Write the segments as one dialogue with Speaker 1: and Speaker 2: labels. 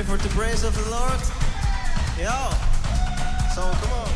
Speaker 1: for the praise of the Lord? Yeah. So come on.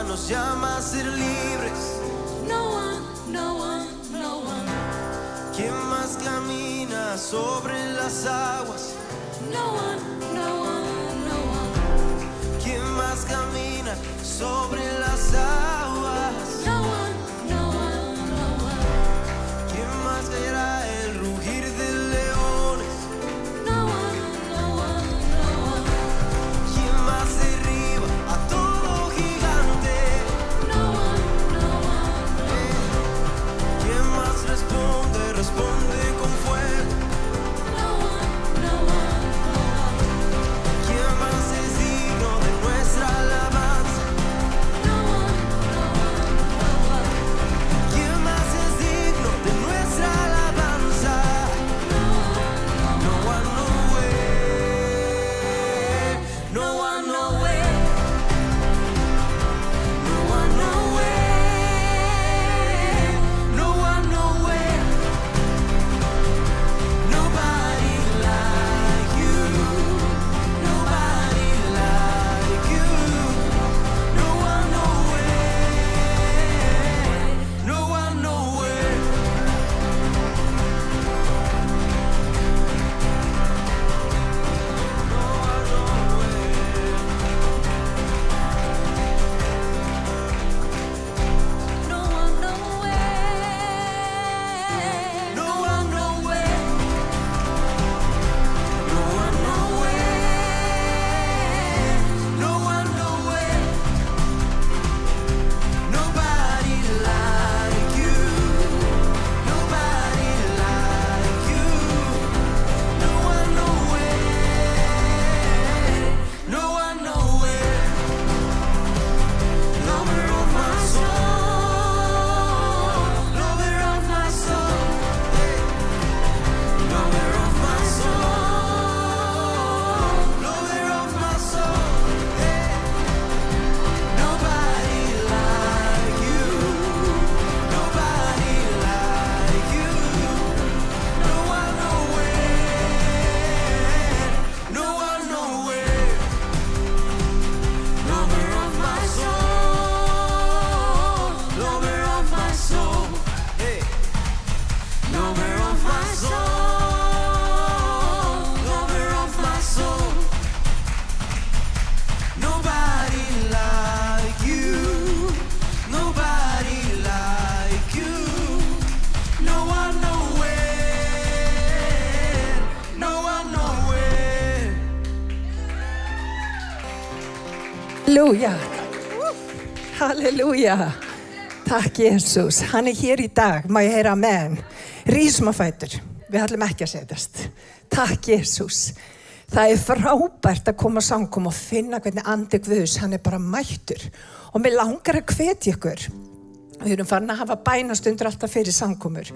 Speaker 1: Nos llama a ser libres.
Speaker 2: No one, no one, no one.
Speaker 1: ¿Quién más camina sobre las aguas?
Speaker 2: No one, no one, no one.
Speaker 1: ¿Quién más camina sobre las aguas?
Speaker 2: No one, no one, no one.
Speaker 1: ¿Quién más callará el rugir de leones?
Speaker 2: No one, no one, no one.
Speaker 1: ¿Quién más derriba a todo gigante?
Speaker 2: No one, no one, no one.
Speaker 1: ¿Quién más responde con fuego?
Speaker 2: No one, no one, no one.
Speaker 1: ¿Quién más es digno de nuestra alabanza?
Speaker 2: No one, no one.
Speaker 3: Halleluja. Halleluja. Takk Jesus. Hann hér í dag. Má ég heyra amen. Rísum á fætur. Við ætlum ekki að setjast. Takk Jesus. Það frábært að koma samkom og finna hvernig andi Guðs, hann bara mættur. Og mér langar að hvetja ykkur. Við erum farin að hafa bænastundur alltaf fyrir samkomur.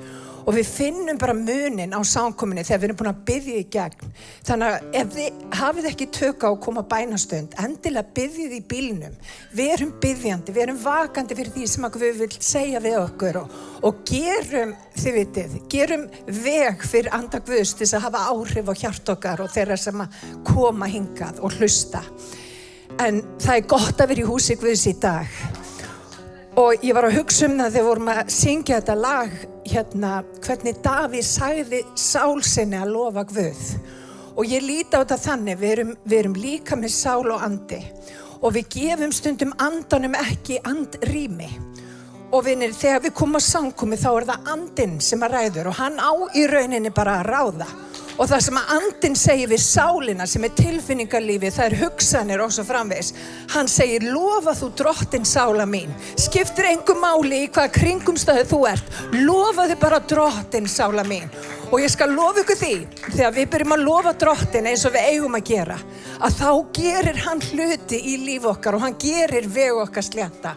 Speaker 3: Og við finnum bara munin á samkominni þegar við erum búin að biðja í gegn. Þannig að ef þið hafið ekki tök á að koma bænastund, endilega biðjið í bílnum. Við erum biðjandi, við erum vakandi fyrir því sem Guð vill segja við okkur og gerum, þið vitið, gerum veg fyrir anda Guðs til þess að hafa áhrif á hjart okkar og þeirra sem að koma hingað og hlusta. En það gott að vera í húsi Guðs í dag. Og ég var að hugsa það þegar við vorum að syngja þetta lag hvernig Davíð sagði sál sinni að lofa Guð. Og ég líti á þetta þannig, við erum líka með sál og andi. Og við gefum stundum andanum ekki andrými. Og vinir, þegar við komum á samkomi þá það andinn sem að ræður og hann á í rauninni bara að ráða. Og það sem að andinn segir við sálina sem tilfinningarlífi, það hugsanir og svo framvegis. Hann segir, lofa þú drottin sála mín. Skiptir engu máli í hvaða kringumstæðu þú ert. Lofaðu bara drottin sála mín. Og ég skal lofa ykkur því, þegar við byrjum að lofa drottin eins og við eigum að gera, að þá gerir hann hluti í líf okkar og hann gerir veg okkar slétta.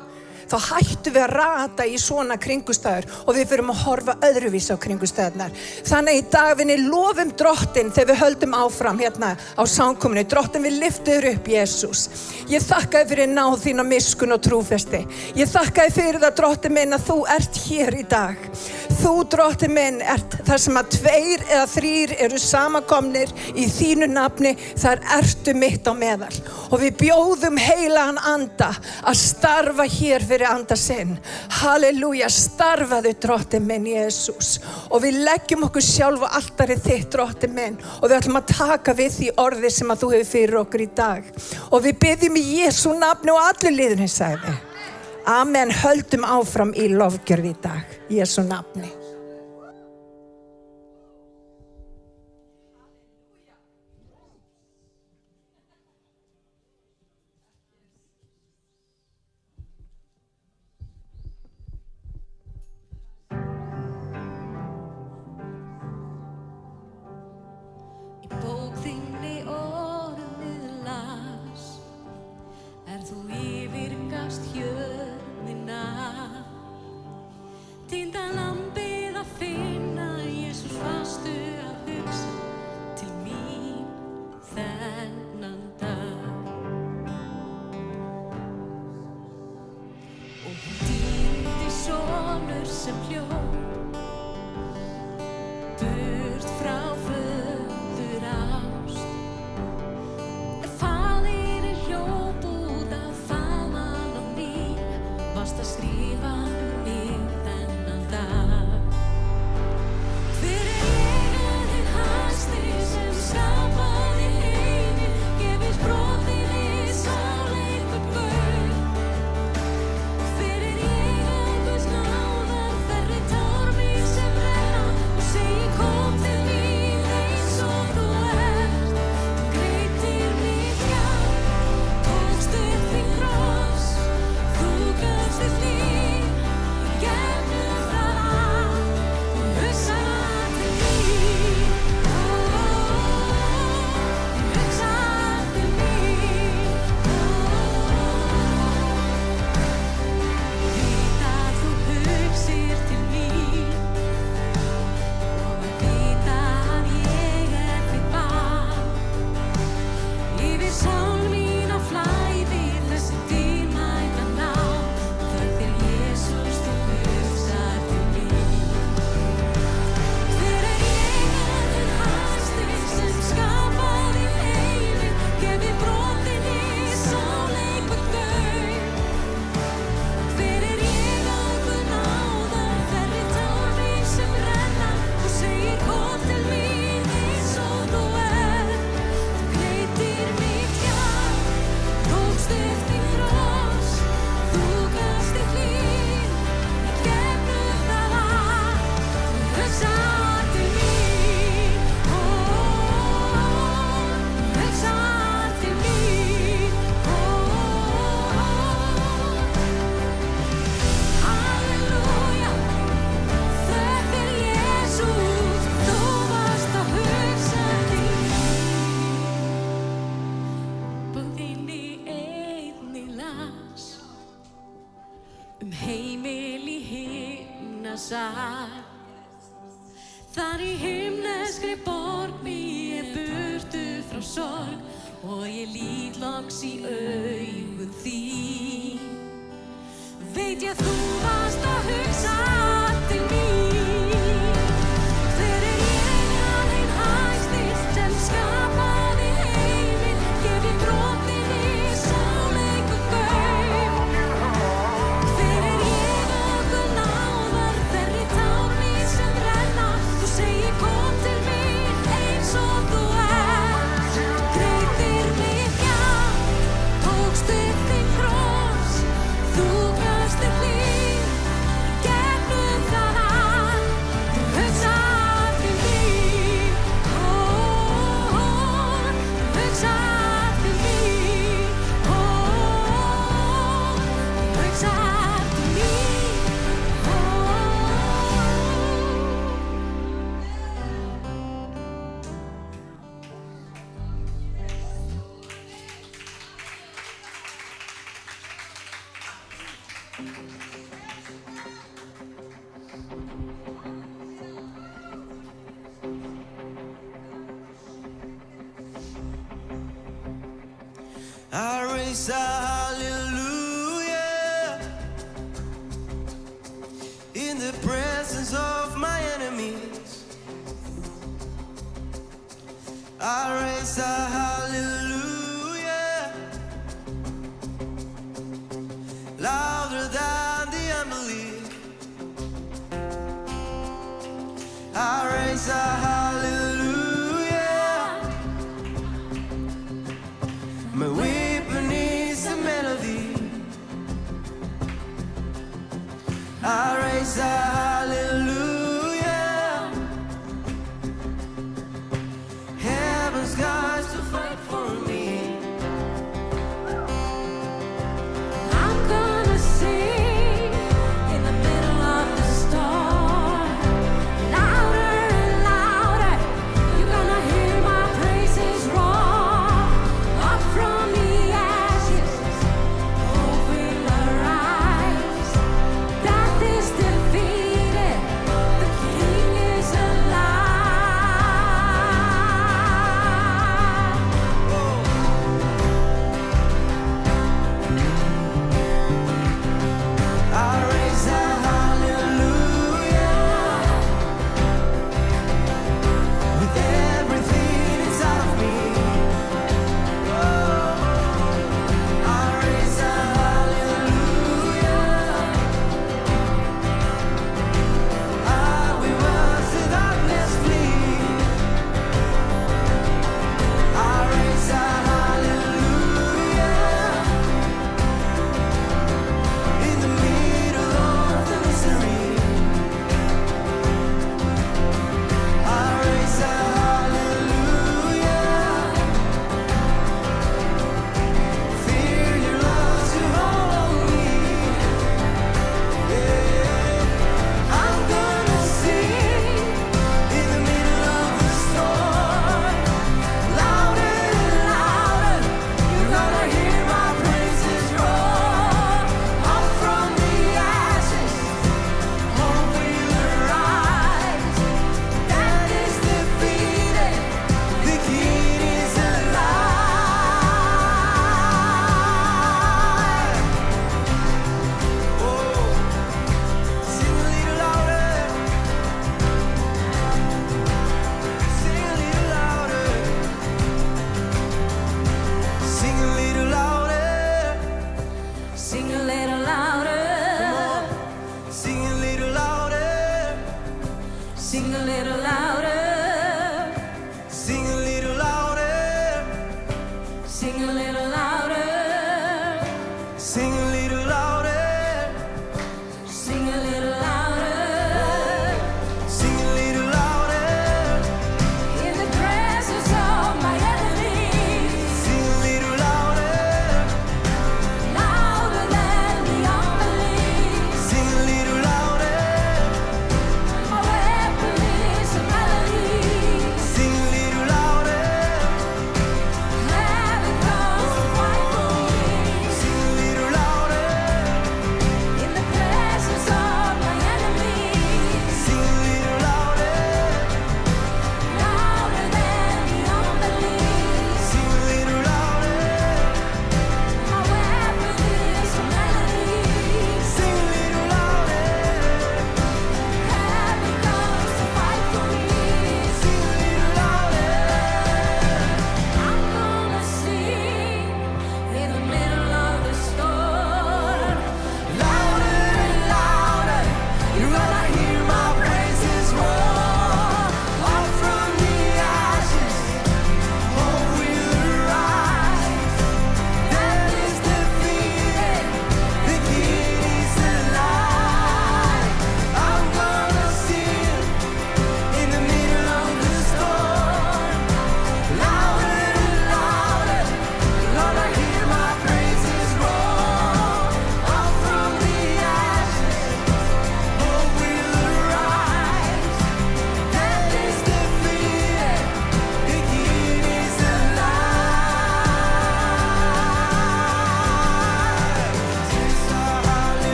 Speaker 3: Þá hættum við að rata í svona kringustæður og við fyrum að horfa öðruvís á kringustæðunar. Þannig í dag við lofum drottin þegar við höldum áfram hérna á samkominu. Drottin, við lyftum þér upp, Jesús. Ég þakka þér fyrir náð þín og miskun og trúfesti. Ég þakka þér fyrir það, drottin minn, að þú ert hér í dag. Þú, drottin minn, ert þar sem að 2 eða 3 eru samankomnir í þínu nafni, þar ertu mitt á meðal. Og við bjóðum heilagan anda að starfa hér fyrir anda sinn. Halleluja, starfaðu drottin minn, Jesús. Og við leggjum okkur sjálf á altarið þitt, drottin minn. Og við ætlum að taka við því orði sem að þú hefur fyrir okkur í dag. Og við biðjum í Jesú nafni og allir liðurinn sagði. Amen, höldum áfram í lofgjörð í dag. Jesú nafni.
Speaker 2: Týnda lambið að finna, Jesús varstu að hugsa til mín þennan dag. Og týndi sonur sem hljóp burt frá föður ást. Faðir hljóp út af faðman og ný, varst að skrifa
Speaker 4: Fyrir ég að Guðs náðar þerri
Speaker 2: satt. Þar í himneskri borg bý ég burtu frá sorg og ég lít loks í augu þín. Veit ég þú varst að hugsa til mín. Hver ég að einn hæsti sem skapaði heiminn, gef ég brotinni sannleikum gaum. Hver ég okkur náðar, þerri tár mín sem renna, þú segir kom til mín eins og þú ert. Greiðir mig gjald, tókst upp þinn kross, þú gafst þitt líf í gegnum það allt. Þú hugsar til mín, þú hugsar til mín, þú hugsar til mín.
Speaker 1: I raise a hallelujah in the presence of my enemies. I raise a hallelujah louder than the unbelief. I raise a hallelujah. My weapon is a melody. I raise a hallelujah. Heaven's got to fight for me.
Speaker 2: I'm gonna sing in the middle of the storm, louder and louder. You're gonna hear my praises roar up from the ashes. Hope will arise. Death is defeated. The King is a melody.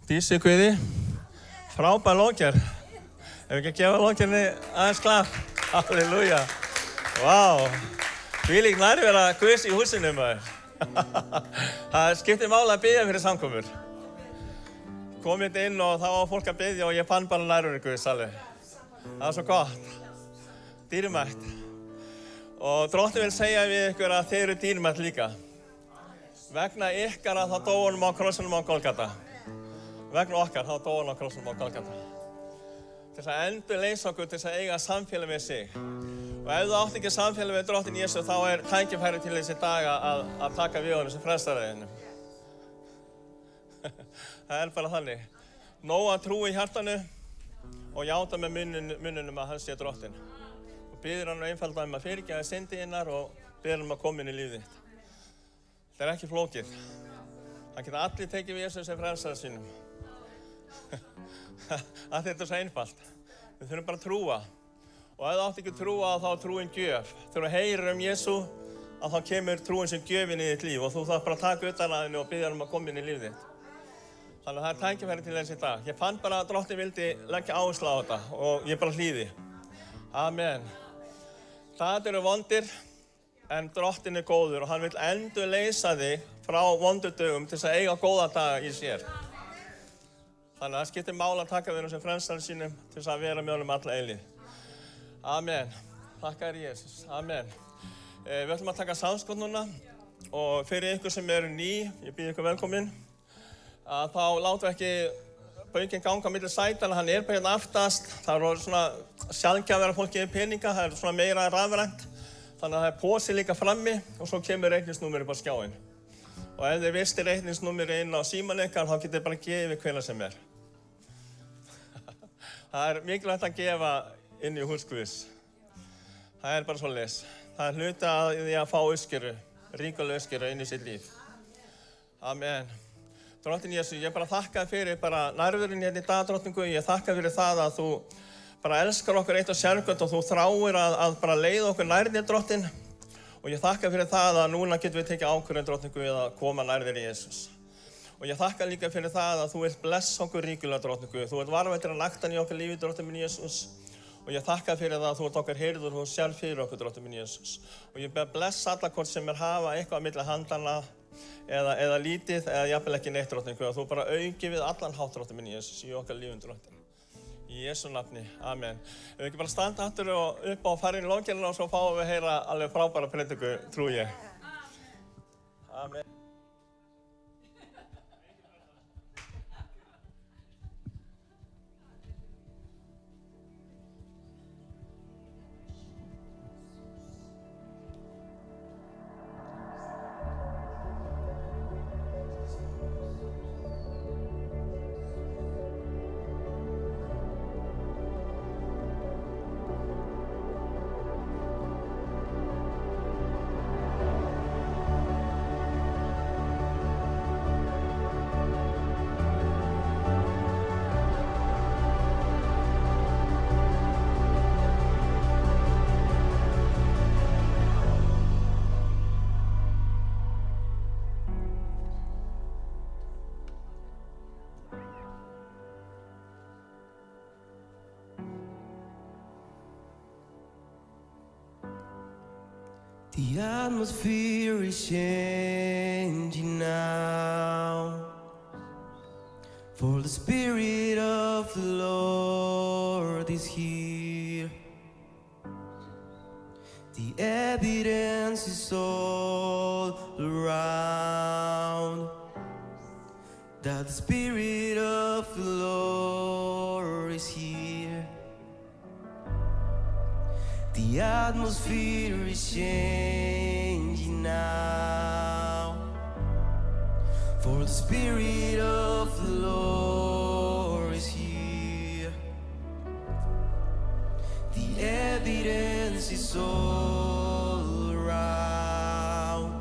Speaker 1: Dísu Guði, frábær lókjar. Ef ekki að gefa lókjarni aðeins klapp. Halleluja. Vá. Hvílík nærvera Guðs í húsinu, maður. Það skiptir máli að biðja fyrir samkomur. Kom hérna inn og þá var fólk að biðja og ég fann bara nærveru Guðs alveg. Það var svo gott. Dýrmætt. Og Drottinn vil segja við ykkur að þeir eru dýrmætt líka. Vegna ykkar að þá dó honum á krossinum á Golgata. Vegna okkar þá dó honum á krossinum á Golgata. Til þess að endurleysa okkur til þess að eiga samfélag með sig. Og ef þú átt ekki samfélag með Drottinn Jesú þá tækifæri til þessi dag að taka við honum sem frelsaraðinu. Það bara þannig. Nóg að trúa í hjartanu og játa með munninum að hann sé Drottinn. Og biður hann einfaldlega að fyrirgefa syndi þínar og biður hann að koma inn í lífið þitt. Það ekki flókið. Það geta allir tekið við Jesú sem frelsara sínum. Að þetta svo einfalt. Við þurfum bara að trúa. Og ef þú átt ekki að trúa þá er trúin gjöf. Þegar þú heyrir Jesú þá kemur trúin sem gjöfin í þitt líf og þú þarf bara að taka utan að henni og biðja hann að koma inn í lífið þitt. Þannig að það tækifæri til þessi dag. Ég fann bara að Drottinn vildi leggja áherslu á þetta og ég bara hlýði. Amen. Það eru vondir en Drottinn er góður og hann vil endurleysa þig frá vondurdögum til þess að eiga góða daga í sér. Þannig að það skiptir máli að taka við honum sem frelsara sínum til þess að vera með honum alla eilíð. Amen. Þakka þér Jesús. Amen. Við ætlum að taka samskot núna og fyrir ykkur sem eru ný, ég býð ykkur velkomin, að þá látum við ekki baukinn ganga á milli sætana, hann bara hérna aftast. Það eru svona sjaldgæft að vera fólk gefið peninga, það er svona meira rafrænt. Þannig að það er posi líka frammi og svo kemur reikningsnúmerið upp á skjáinn. Og ef þið vistir reikningsnúmerið inn á símann ykkar, þá getið þið bara gefið hvenær sem er. Það er mikilvægt að gefa inn í hús Guðs. Það er bara svoleiðis. Það er hluti af því að fá uppskeru, ríkulega uppskeru inn í sitt líf. Amen. Drottinn Jesú, ég bara þakka fyrir bara nærverin hérna í dag, Drottinn Guð. Ég þakka fyrir það að þú bara elskar okkur eitt og sérkvæmt og þú þráir að bara leiða okkur nær þér, Drottinn. Og ég þakka fyrir það að núna getum við tekið ákvörðun, Drottinn Guð, að koma nær þér í Jesús. Og ég þakka líka fyrir það að þú vilt blessa okkur ríkulega, Drottinn Guð. Þú vilt varðveita naktan í okkar lífi, Drottinn minn Jesús. Og ég þakka fyrir það að þú ert okkar hirður og sér fyrir okkur, Drottinn minn Jesús. Og ég ber blessa alla hvort sem hafa eitthvað á milli handana eða lítið eða jafnvel ekki neitt, Drottinn Guð. Þú bara auki við allan hátt, Drottinn minn Jesús, í okkar lífum, Drottinn. Í Jesú nafni. Amen. Ef við ekki bara standa aftur og upp á og fara inn í lókjarna og svo fáum við heyra alveg frábæra predikun, trúi ég. Amen.
Speaker 4: The atmosphere is changing now, for the Spirit of the Lord is here. The evidence is all around that the Spirit of the Lord is here. The atmosphere is changing now, for the Spirit of the Lord is here. The evidence is all around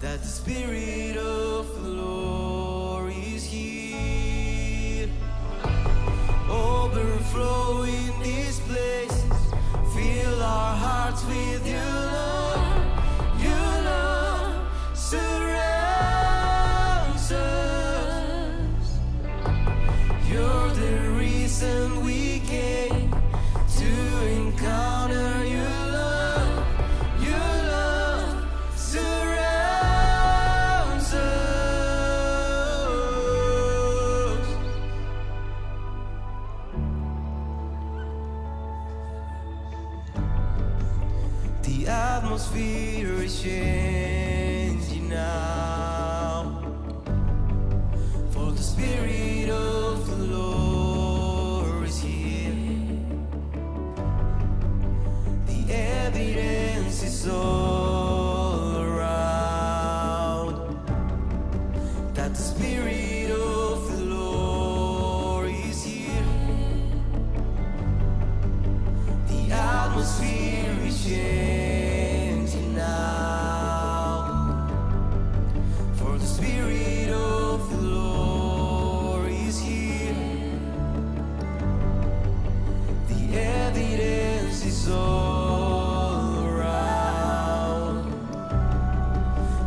Speaker 4: that the Spirit of the Lord is here. Overflow in this place. Fill our hearts with your love surrounds us. atmosphere is changing now. For the Spirit of the Lord is here. The evidence is all around that the Spirit of the Lord is here. The atmosphere is changing now. For the Spirit of the Lord is here. The evidence is all around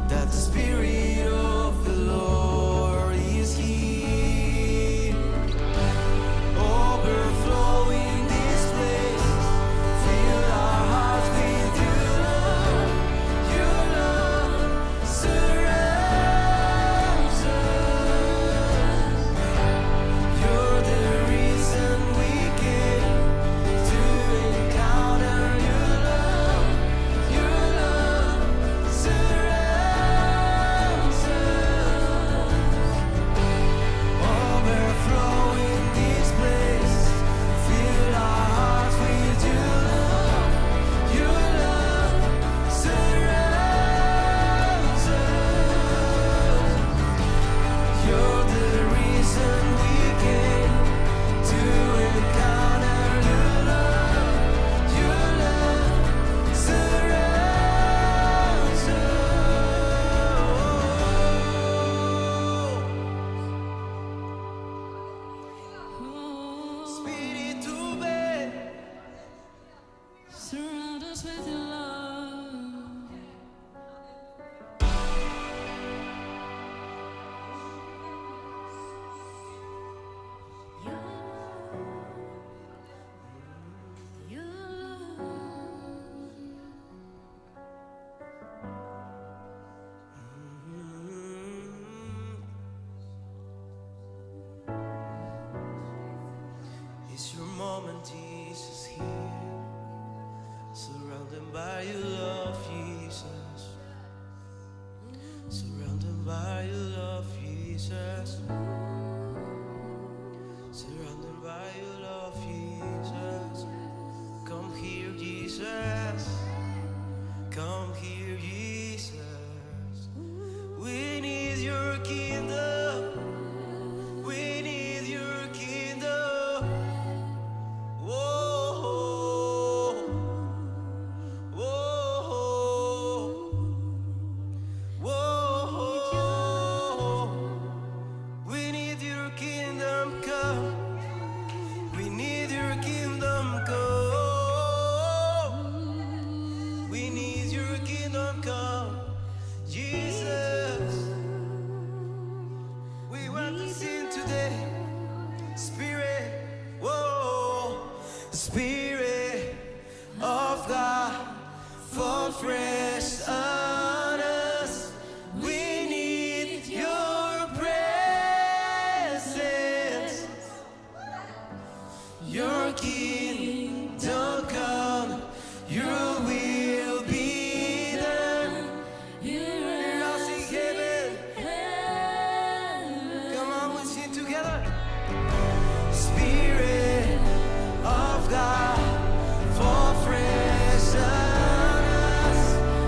Speaker 4: that the Spirit of the Lord is here. Overflowing this place, fill our hearts with your love. Your love surrounds us. You're the reason we came to encounter your love. Your love surrounds us. Overflowing this place, fill our hearts with your love. Your love surrounds us. You're the reason we came to encounter your love. Your love surrounds us. Spirito bello,
Speaker 2: Surround us with your love. Your
Speaker 4: it's your moment, Jesus, here. Surrounded by your love, Jesus. Surrounded by your love, Jesus. Surrounded by your love, Jesus. Come here, Jesus. Come here, Jesus. We need your kingdom. We need your kingdom. Whoa, whoa, whoa. We need your kingdom come. We need your kingdom come. We need your kingdom come. Jesus, we want to sing today. Spirit, whoa, Spirit of God, fall fresh on us. We need your presence. Your kingdom come, your will be done. Here as in heaven. Come on, we sing together. Spirit of God, fall fresh on us.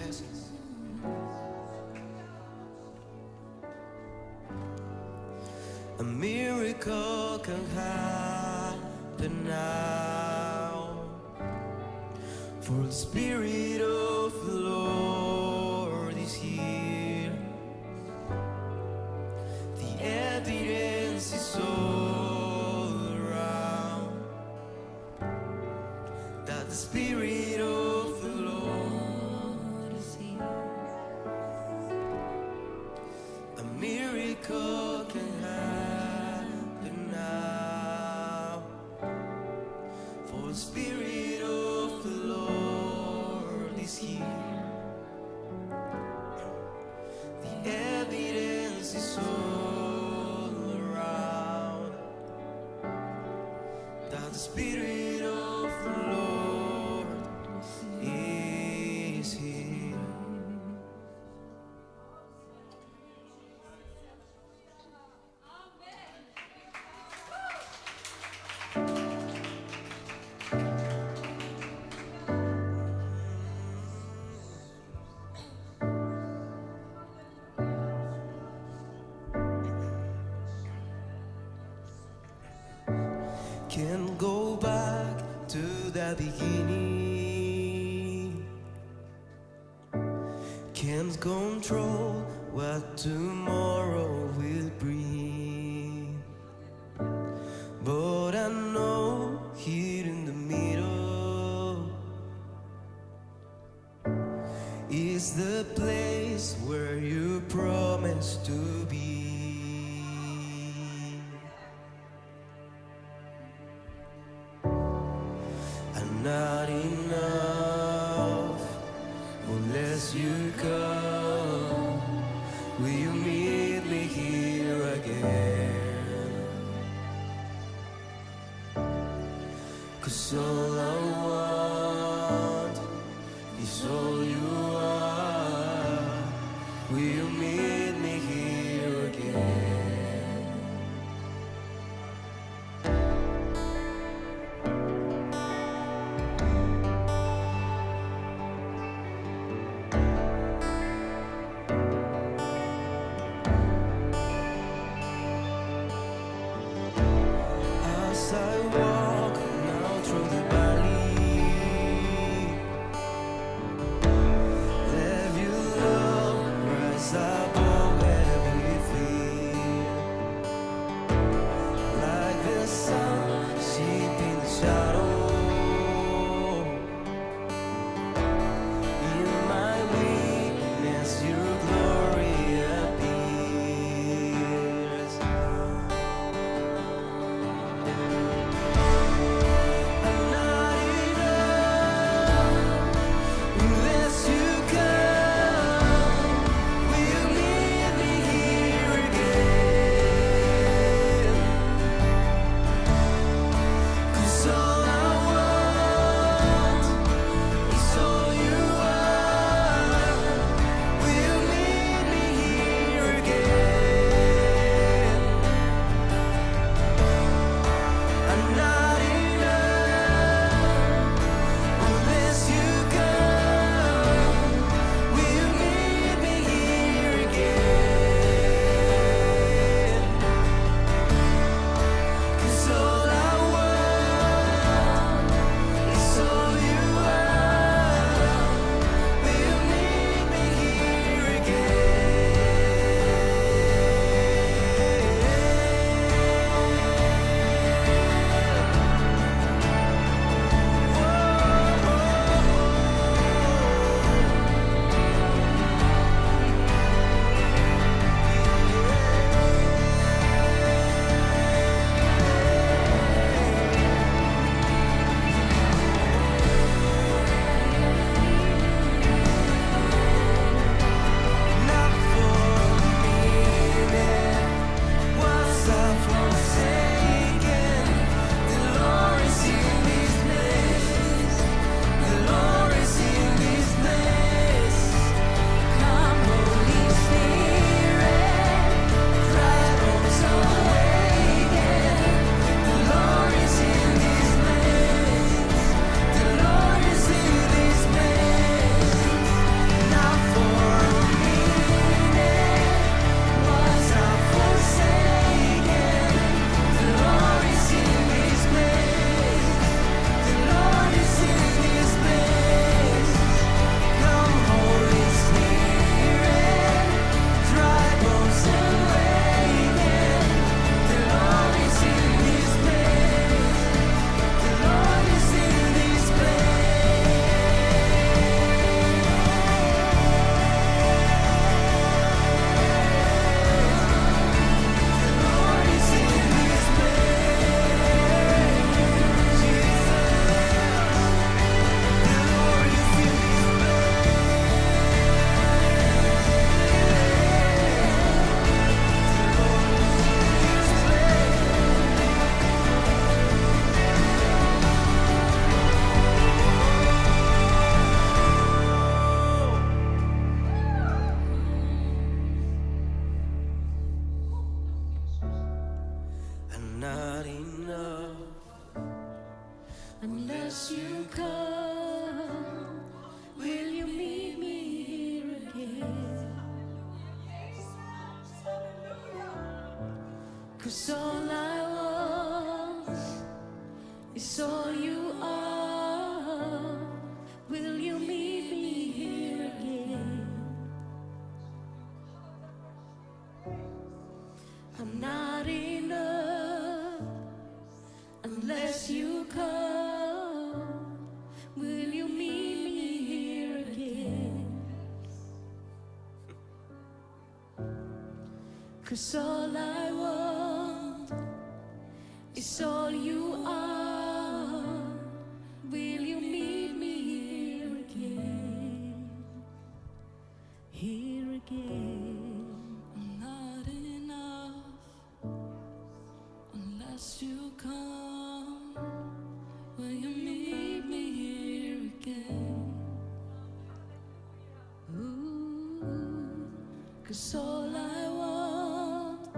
Speaker 4: Yes. A miracle can happen now, for the Spirit of the Lord is here. The evidence is all around that the Spirit of the Lord is here. A miracle can happen now, for the Spirit of the Lord is here. The evidence is all around that the Spirit of the Lord is here. Can't go back to the beginning. Can't control what tomorrow will bring. But I know here in the middle is the place where you promised to be. I'm not enough unless you come. Will you meet me here again? 'Cause all I want is all you are. Will you meet me here again? As I walk now through the valley, let your love rise above.
Speaker 2: 'Cause all I want is all you are. Will you meet me here again? I'm not enough unless you come. Will you meet me here again? 'Cause all I want is all you are. Will you meet me here again? Here again. I'm not enough unless you come. Will you meet me here again? Ooh, 'cause all I want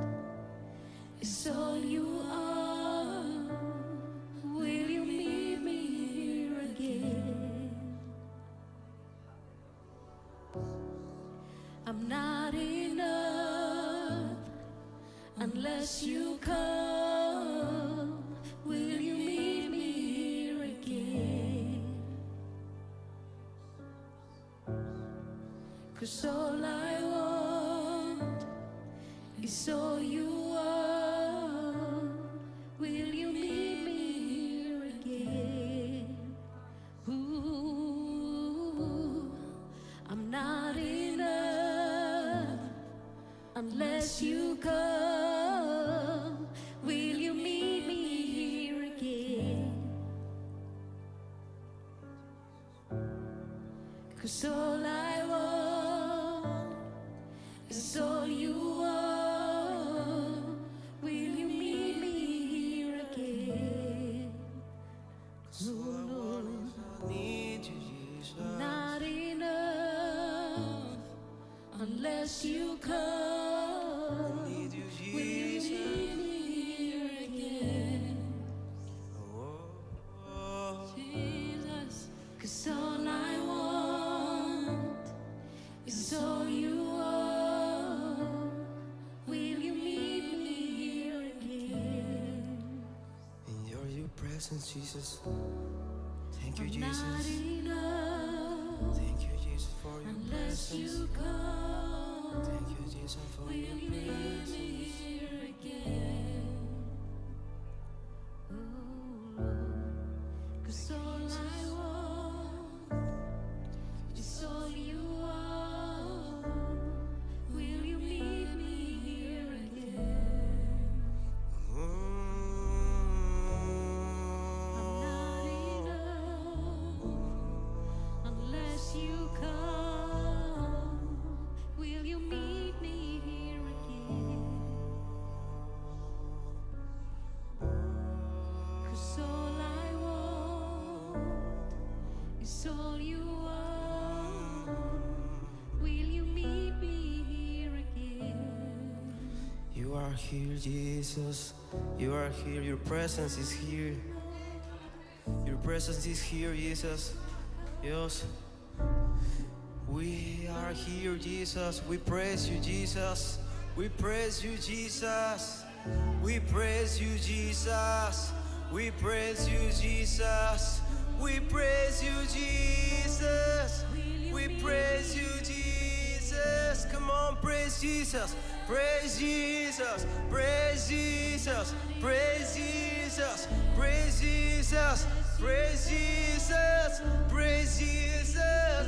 Speaker 2: is all you are. Will you meet me here again? I'm not enough unless you come. Will you meet me here again? 'Cause all I want is all you are. Will you meet me here again? Ooh, I'm not enough unless you come. Will you meet me here again? 'Cause all I want is all you are. Will you meet me here again? 'Cause Lord,
Speaker 4: I need you, Jesus.
Speaker 2: not enough unless you come.
Speaker 4: I need you,
Speaker 2: Will you
Speaker 4: Jesus.
Speaker 2: meet me here again?
Speaker 4: Oh,
Speaker 2: Jesus, 'cause all I want is all you are. Will you meet me here again?
Speaker 4: in your presence, Jesus. Thank you,
Speaker 2: I'm not
Speaker 4: Jesus.
Speaker 2: enough
Speaker 4: Thank you, Jesus, for your
Speaker 2: unless
Speaker 4: presence.
Speaker 2: you come.
Speaker 4: Thank you, Jesus, for
Speaker 2: Will
Speaker 4: your
Speaker 2: you meet me
Speaker 4: presence.
Speaker 2: here again? Oh Lord, 'cause all I want is all you are. Will you meet me here again? I'm not enough unless you come. Will you meet me here again? 'Cause all I want is all you are. Will you meet me here again?
Speaker 4: You are here, Jesus. You are here. Your presence is here. Your presence is here, Jesus. Yes. We are here, Jesus. We praise you, Jesus. We praise you, Jesus. We praise you, Jesus. We praise you, Jesus. We praise you, Jesus. We praise you, Jesus. Come on, praise Jesus. Praise Jesus. Praise Jesus. Praise Jesus. Praise Jesus. Praise Jesus. Praise Jesus.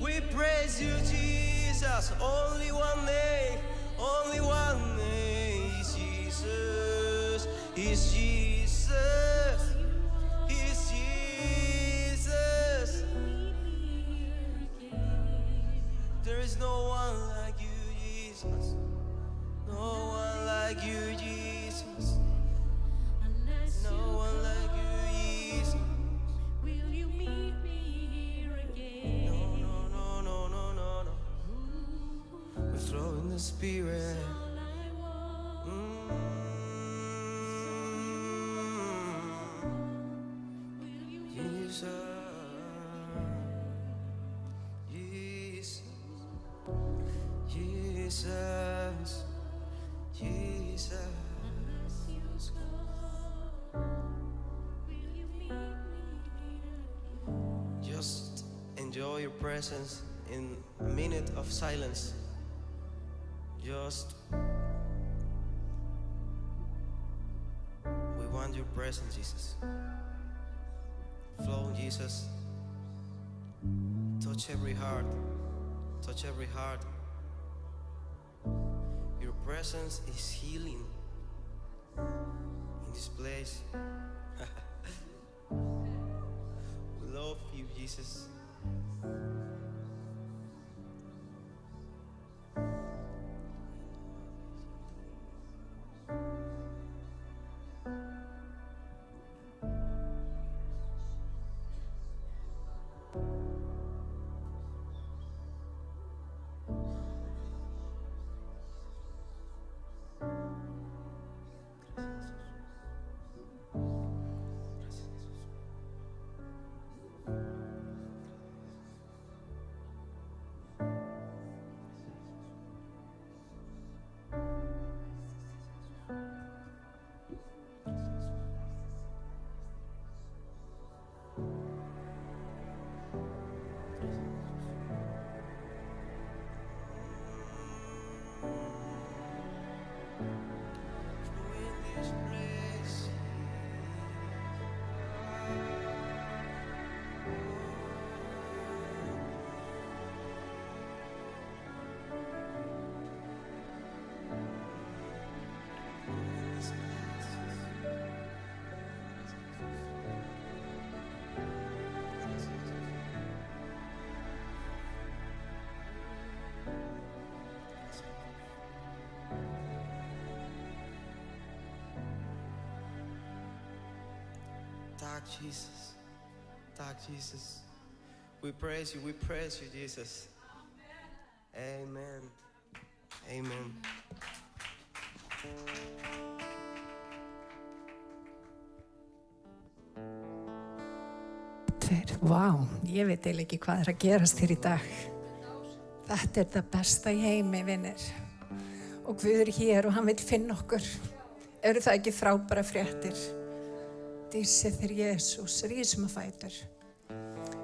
Speaker 4: We praise you, Jesus. Only one name. Only one name is Jesus. Is Jesus. Is Jesus. There is no one like you, Jesus. No one like you, Jesus.
Speaker 2: Unless
Speaker 4: No
Speaker 2: you
Speaker 4: one like you, Jesus.
Speaker 2: will you meet me here again?
Speaker 4: No, no, no, no, no, no. We flow in the Spirit.
Speaker 2: All I want will you
Speaker 4: Jesus. Jesus. Jesus. Jesus. enjoy your presence in a minute of silence. Just we want your presence, Jesus. Flow, Jesus. Touch every heart. Touch every heart. Your presence is healing in this place. We love you, Jesus. Thank Jesus. Thank Jesus. We praise you, Jesus. Amen. Amen.
Speaker 3: Vá, ég veit eiginlega ekki hvað að gerast hér í dag. Þetta það besta í heimi, vinir. Og Guð hér og hann vill finna okkur. Eru það ekki frábæra fréttir? Dísi þér Jesús, rísum á fætur.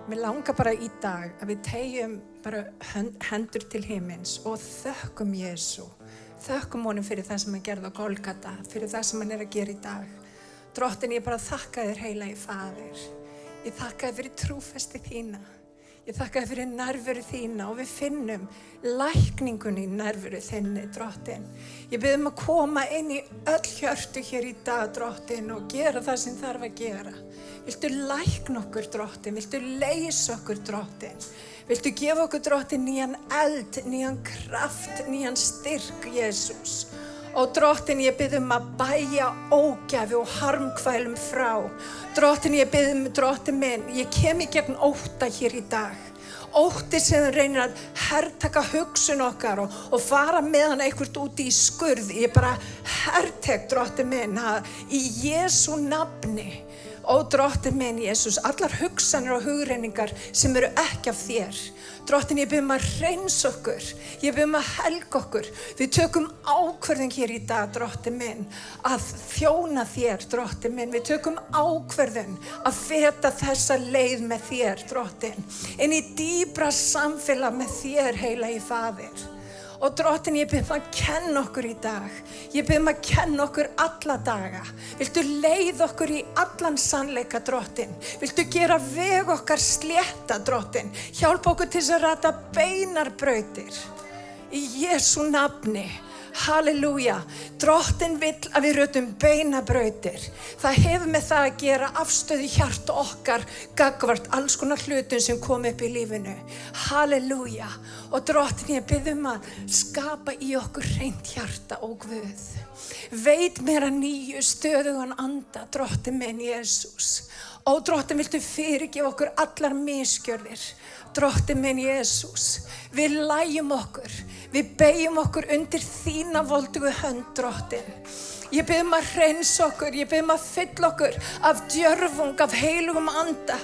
Speaker 3: Mér langar bara í dag að við teygjum bara hendur til himins og þökkum Jesú. Þökkum honum fyrir það sem hann gerði á Golgata, fyrir það sem hann að gera í dag. Drottin, ég bara þakka þér heilagi Faðir. Ég þakka þér fyrir trúfesti þína. Ég þakka þér fyrir nærveru þína og við finnum lækningunni í nærveru þinni, Drottin. Ég bið að koma inn í öll hjörtu hér í dag, Drottin, og gera það sem þarf að gera. Viltu lækna okkur, Drottin? Viltu leysa okkur, Drottin? Viltu gefa okkur, Drottin, nýjan eld, nýjan kraft, nýjan styrk, Jesús? Og Drottin, ég bið að bæja ógæfi og harmkvælum frá. Drottin, ég bið Drottin minn, ég kem í gegn ótta hér í dag. Ótti sem reynir að hertaka hugsun okkar og fara með hann eitthvað út í skurð. Ég bara hertek, Drottin minn, í Jesú nafni. Ó, Drottin minn, Jesús, allar hugsanir og hugreiningar sem eru ekki af þér. Drottin, ég bið að hreinsa okkur. Ég bið að helga okkur. Við tökum ákvörðun hér í dag, Drottin minn, að þjóna þér, Drottin minn. Við tökum ákvörðun að feta þessa leið með þér, Drottin. Inn í dýpra samfélag með þér, heilagi Faðir. Og Drottin, ég bið að kenna okkur í dag. Ég bið að kenna okkur alla daga. Viltu leiða okkur í allan sannleika, Drottin? Viltu gera veg okkar slétta, Drottin? Hjálpa okkur til að rata beinar brautir. Í Jesú nafni. Halleluja. Drottin vill að við rötum beina brautir. Það hefur með það að gera afstöðu hjarta okkar gagnvart alls konar hlutum sem kom upp í lífinu. Halleluja. Og Drottin, ég bið að skapa í okkur hreint hjarta, ó Guð. Veit mér að nýju stöðugan anda, Drottin minn Jesús. Ó Drottin, viltu fyrirgefa okkur allar misgjörðir. Drottin minn Jesús, við lægjum okkur, við beygjum okkur undir þína voldugu hönd, Drottin. Ég bið að hreinsa okkur, ég bið að fylla okkur af djörfung, af heilugum anda,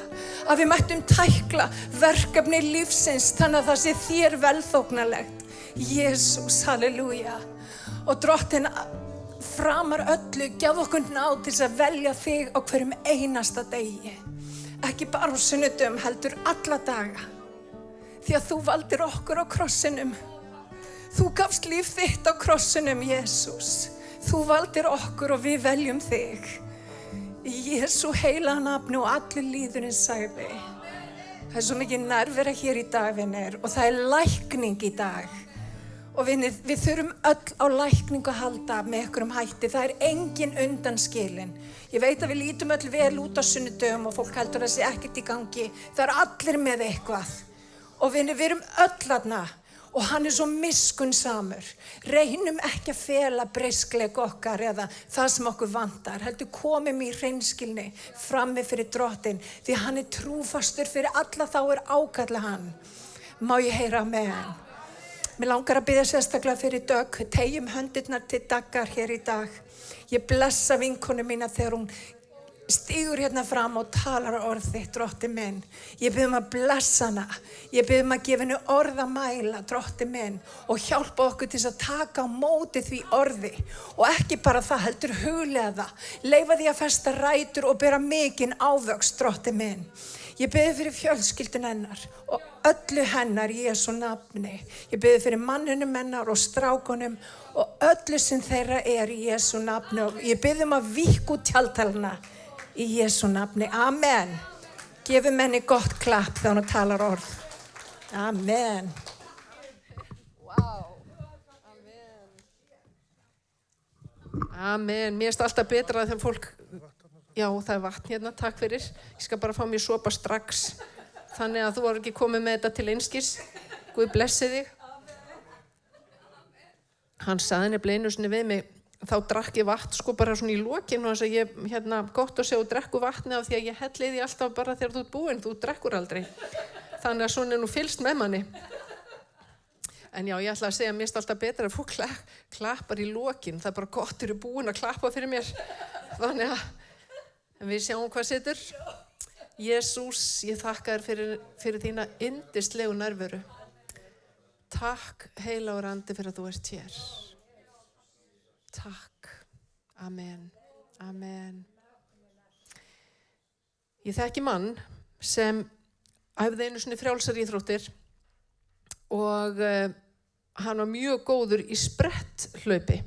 Speaker 3: að við mættum tækla verkefni lífsins þannig að það sé þér velþóknarlegt. Jesús, halleluja. Og Drottin, framar öllu, gefðu okkur náð til að velja þig á hverjum einasta degi. Ekki bara á sunnudum, heldur alla daga. því að þú valdir okkur á krossinum. Þú gafst líf þitt á krossinum, Jesús. Þú valdir okkur og við veljum þig. Í Jesú heilaga nafni og allur líðurinn sagði. Það svo mikið nærvera hér í dag, vinir, og það lækning í dag. Og vinir, við þurfum öll á lækningu að halda með einhverjum hætti. Það engin undanskilin. Ég veit að við lítum öll vel út á sunnudögum og fólk heldur að sé ekkert í gangi. Það allir með eitthvað. Og vinir, við erum öll þarna. Og hann svo miskunnsamur. Reynum ekki að fela breiskleik okkar eða það sem okkur vantar. Heldur komum í hreinskilni frammi fyrir Drottinn. Því hann trúfastur fyrir alla þá ákalla hann. Má ég heyra með hann? Mér langar að biðja sérstaklega fyrir Dögg. Tegjum höndirnar til Daggar hér í dag. Ég blessa vinkonu mína þegar hún stígur hérna fram og talar orð þitt, Drottinn minn. Ég bið að blessa hana. Ég bið að gefa henni orð að mæla, Drottinn minn. Og hjálpa okkur til að taka á móti því orði. Og ekki bara það, heldur huglega það. Leyfa því að festa rætur og bera mikinn ávöxt, Drottinn minn. Ég bið fyrir fjölskyldun hennar og öllu hennar í Jesú nafni. Ég bið fyrir mannunum hennar og strákunum og öllu sem þeirra í Jesú nafni. Og ég bið að víkka út tjaldtalana í Jesú nafni. Amen. Gefum henni gott klapp þegar hún talar orð. Amen.
Speaker 5: Wow. Amen. Mér finnst alltaf betra þegar fólk... Já, það vatn hérna, takk fyrir. Ég skal bara fá mér sopa strax. Þannig að þú var ekki komið með þetta til einskis. Guð blessi þig. Hann sagði nefnilega einu sinni við mig, þá drakk ég vatn sko bara svona í lokinu, þess að ég gott að segja og drekku vatni af því að ég helli því alltaf bara þegar þú ert búinn, þú drekkur aldrei. Þannig að svona nú fylgst með manni. En já, ég ætla að segja, mér finnst alltaf betra að fólk klappar í lokinu. Það bara gott eru búin að klappa fyrir mér. Þannig að en við sjáum hvað situr. Jesús, ég þakka þér fyrir þína yndislegu nærveru. Takk, heilagur andi, fyrir að þú ert hér. Takk. Amen. Amen. Ég þekki mann sem æfði einu sinni frjálsar íþróttir og hann var mjög góður í spretthlaupi.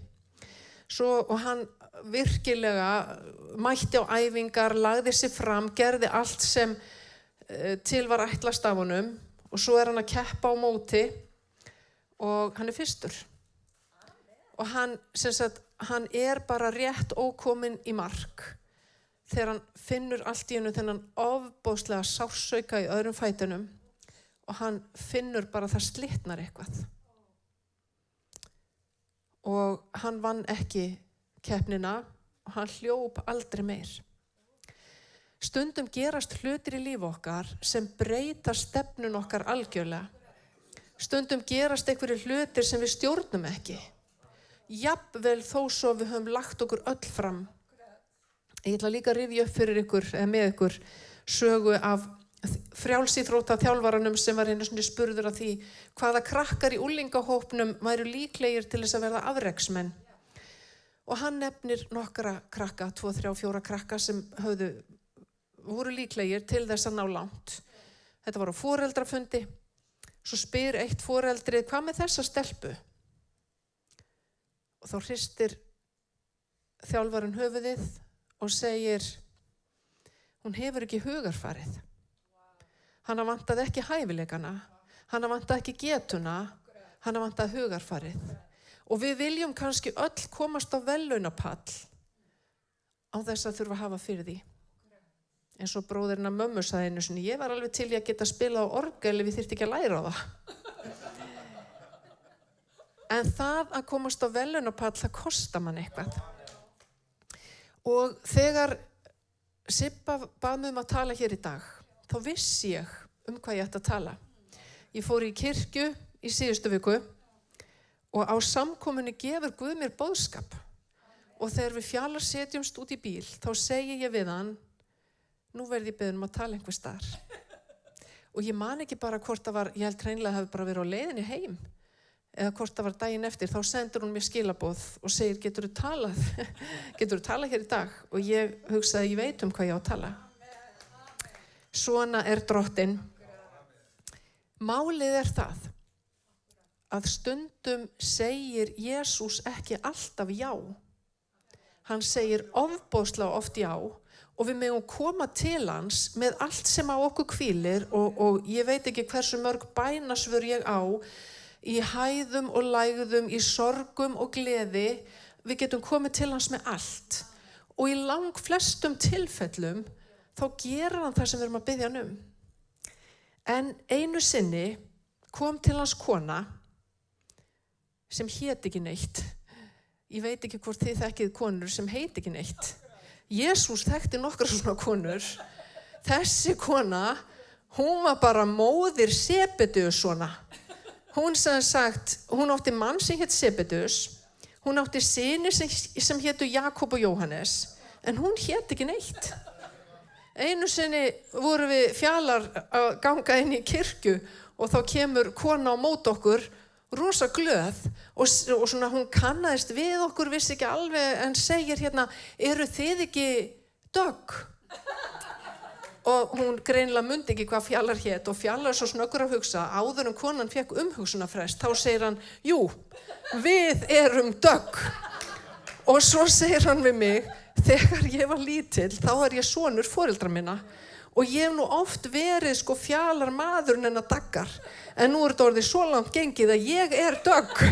Speaker 5: Og hann virkilega mætti á æfingar, lagði sig fram, gerði allt sem til var ætlast af honum og svo hann að keppa á móti og hann fyrstur. Og hann bara rétt ókominn í mark þegar hann finnur allt í einu þennan ofboðslega sársauka í öðrum fætinum og hann finnur bara það slitnar eitthvað. Og hann vann ekki keppnina og hann hljóp aldrei meir. Stundum gerast hlutir í lífi okkar sem breyta stefnun okkar algjörlega. Stundum gerast einhverjir hlutir sem við stjórnum ekki. Jafnvel þó svo við höfum lagt okkur öll fram. Ég ætla líka að rifja upp fyrir ykkur, eða með ykkur, sögu af frjálsíþrótta þjálfaranum sem var einu sinni spurður að því hvaða krakkar í unglingahópnum væru líklegir til þess að verða afreksmenn. Og hann nefnir nokkra krakka, 2, 3, 4 krakka sem voru líklegir til þess að ná langt. Þetta var á foreldrafundi. Svo spyr eitt foreldrið, hvað með þessa stelpu? Og þá hristir þjálfarinn höfuðið og segir, hún hefur ekki hugarfarið. Hana vantaði ekki hæfileikana, hana vantaði ekki getuna, hana vantaði hugarfarið. Og við viljum kannski öll komast á verðlaunapall á þess að þurfa að hafa fyrir því. Eins og bróðirinn að mömmu sagði einu sinni, ég var alveg til í að geta spilað á orgel ef ég þyrfti ekki að læra á það. En það að komast á verðlaunapall, það kostar mann eitthvað. Og þegar Sibba bað mig að tala hér í dag, þá vissi ég hvað ég ætti að tala. Ég fór í kirkju í síðustu viku og á samkomunni gefur Guð mér boðskap. Og þegar við fjallar setjumst út í bíl, þá segi ég við hann, nú verði ég beðin að tala einhver staðar. Og ég man ekki bara hvort það var, ég held hreinlega að hafi bara verið á leiðinni heim, eða hvort það var daginn eftir, þá sendur hún mér skilaboð og segir, geturðu talað hér í dag? Og ég hugsaði, ég veit hvað ég á að tala. Svona er Drottinn. Málið það að stundum segir Jesús ekki alltaf já. Hann segir ofboðslega oft já og við megum koma til hans með allt sem á okkur hvílir og ég veit ekki hversu mörg bænasvör ég á í hæðum og lægðum, í sorgum og gleði. Við getum komið til hans með allt og í langflestum tilfellum þá gerir hann það sem við erum að biðja hann um. En einu sinni kom til hans kona sem hét ekki neitt. Ég veit ekki hvort þið þekkið konur sem heit ekki neitt. Jesús þekkti nokkra svona konur. Þessi kona, hún var bara móðir Sebedus svona. Hún sem sagt, hún átti mann sem hét Sebedus, hún átti syni sem hétu Jakob og Jóhannes, en hún hét ekki neitt. Einu sinni voru við fjalar að ganga inn í kirkju og þá kemur kona á móti okkur, rosa glöð og svona hún kannaðist við okkur, vissi ekki alveg en segir hérna, eru þið ekki Dögg? Og hún greinilega mundi ekki hvað Fjallar hét og Fjallar svo snöggur að hugsa, áður en konan fekk umhugsunarfrest, þá segir hann, jú, við erum Dögg. Og svo segir hann við mig, þegar ég var lítill, þá var ég sonur foreldra minna og ég hef nú oft verið Fjallar maðurinn en að Daggar, en nú er þetta orðið svo langt gengið að ég er Dögg.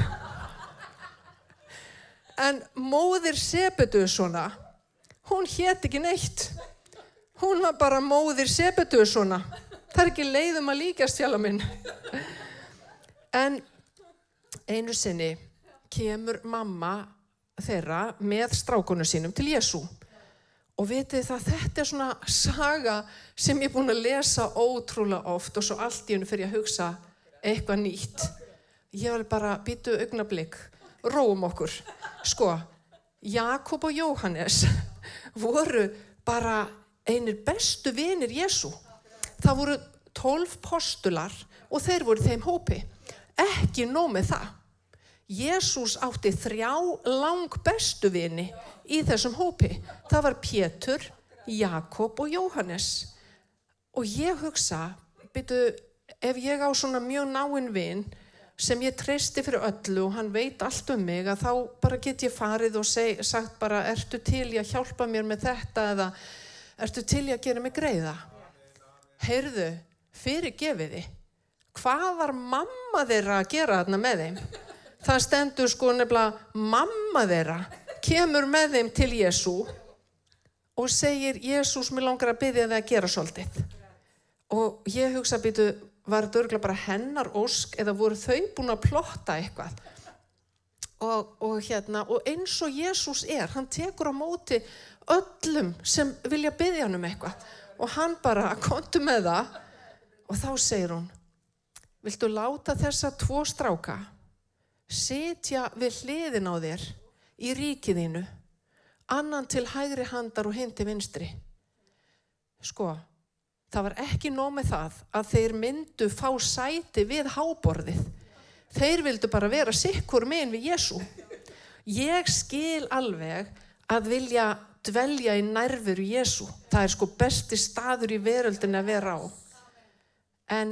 Speaker 5: En móðir Sebedusona, hún hét ekki neitt. Hún var bara móðir Sebedusona. Það er ekki leið að líkjast Fjallar minn. En einu sinni kemur mamma þeirra með strákunum sínum til Jesú. Og vitið það, þetta er svona saga sem ég er búin að lesa ótrúlega oft og svo allt í einu fyrir að hugsa eitthvað nýtt. Ég vil bara býtu augnablik, róum okkur. Jakob og Jóhannes voru bara einir bestu vinir Jesú. Það voru 12 postular og þeir voru þeim hópi. Ekki nóg með það. Jesús átti 3 langbestu vini í þessum hópi. Það var Pétur, Jakob og Jóhannes. Og ég hugsa, ef ég á svona mjög náinn vin sem ég treysti fyrir öllu og hann veit allt um mig, að þá bara get ég farið og sagt bara, ertu til í að hjálpa mér með þetta eða ertu til í að gera mig greiða? Heyrðu, fyrirgefiði. Hvað var mamma þeirra að gera þarna með þeim? Það stendur nefnilega mamma þeirra kemur með þeim til Jesú og segir, Jesús, mig langar að biðja þig að gera svolítið. Og ég hugsa, var þetta örugglega bara hennar ósk eða voru þau búin að plotta eitthvað? Og eins og Jesús hann tekur á móti öllum sem vilja biðja hann um eitthvað. Og hann bara, komdu með það. Og þá segir hún, viltu láta þessa 2 stráka sitja við hliðin á þér í ríkiðinu, annan til hægri handar og hinn til vinstri? Það var ekki nóg með það að þeir myndu fá sæti við háborðið. Þeir vildu bara vera sikkur megin við Jesú. Ég skil alveg að vilja dvelja í nærveru Jesú. Það er besti staður í veröldinni að vera á. En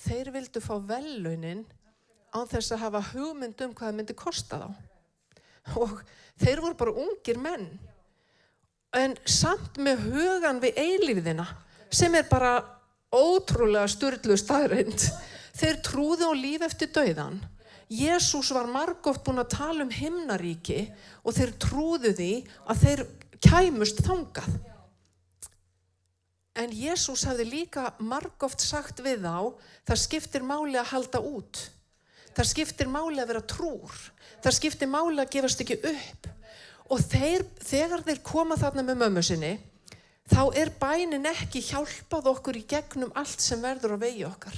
Speaker 5: þeir vildu fá verðlaunin án þess að hafa hugmynd hvað það myndi kosta þá. Og þeir voru bara ungir menn. En samt með hugan við eilífðina, sem er bara ótrúlega sturlu staðreind. Þeir trúðu á líf eftir dauðan. Jesús var margoft búinn að tala um himnaríki og þeir trúðu því að þeir kæmust þangað. En Jesús hafði líka margoft sagt við þá, það skiptir máli að halda út. Það skiptir máli að vera trúr. Það skiptir máli að gefast ekki upp. Og þegar þeir koma þarna með mömmu sinni, þá er bænin ekki hjálpað okkur í gegnum allt sem verður á vegi okkar.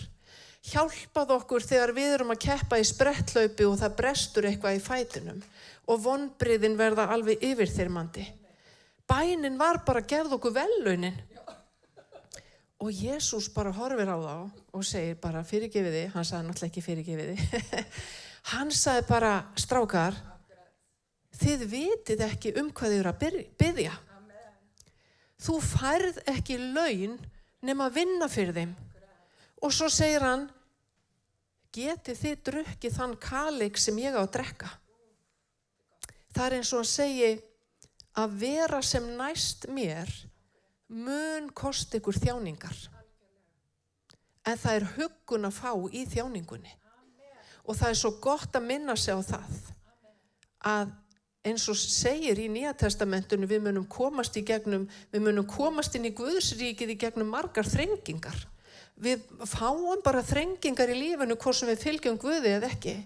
Speaker 5: Hjálpað okkur þegar við erum að keppa í sprettlaupi og það brestur eitthvað í fætinum og vonbrigðin verða alveg yfirþyrmandi. Bænin var bara að gefa okkur verðlaunin. Og Jesús bara horfir á þá og segir bara fyrirgefiði, hann sagði náttúrulega ekki fyrirgefiði. Hann sagði bara, strákar, þið vitið ekki hvað þið eru að biðja. Þú færð ekki laun nema að vinna fyrir þeim. Og svo segir hann, getið þið drukkið þann kaleik sem ég á að drekka. Það eins og hann segi að vera sem næst mér mun kosti ykkur þjáningar. En það huggun að fá í þjáningunni. Og það svo gott að minna sig á það að eins og segir í Nýja testamentinu við munum komast inn í Guðsríkið í gegnum margar þrengingar. Við fáum bara þrengingar í lífinu hvort sem við fylgjum Guði eða ekki.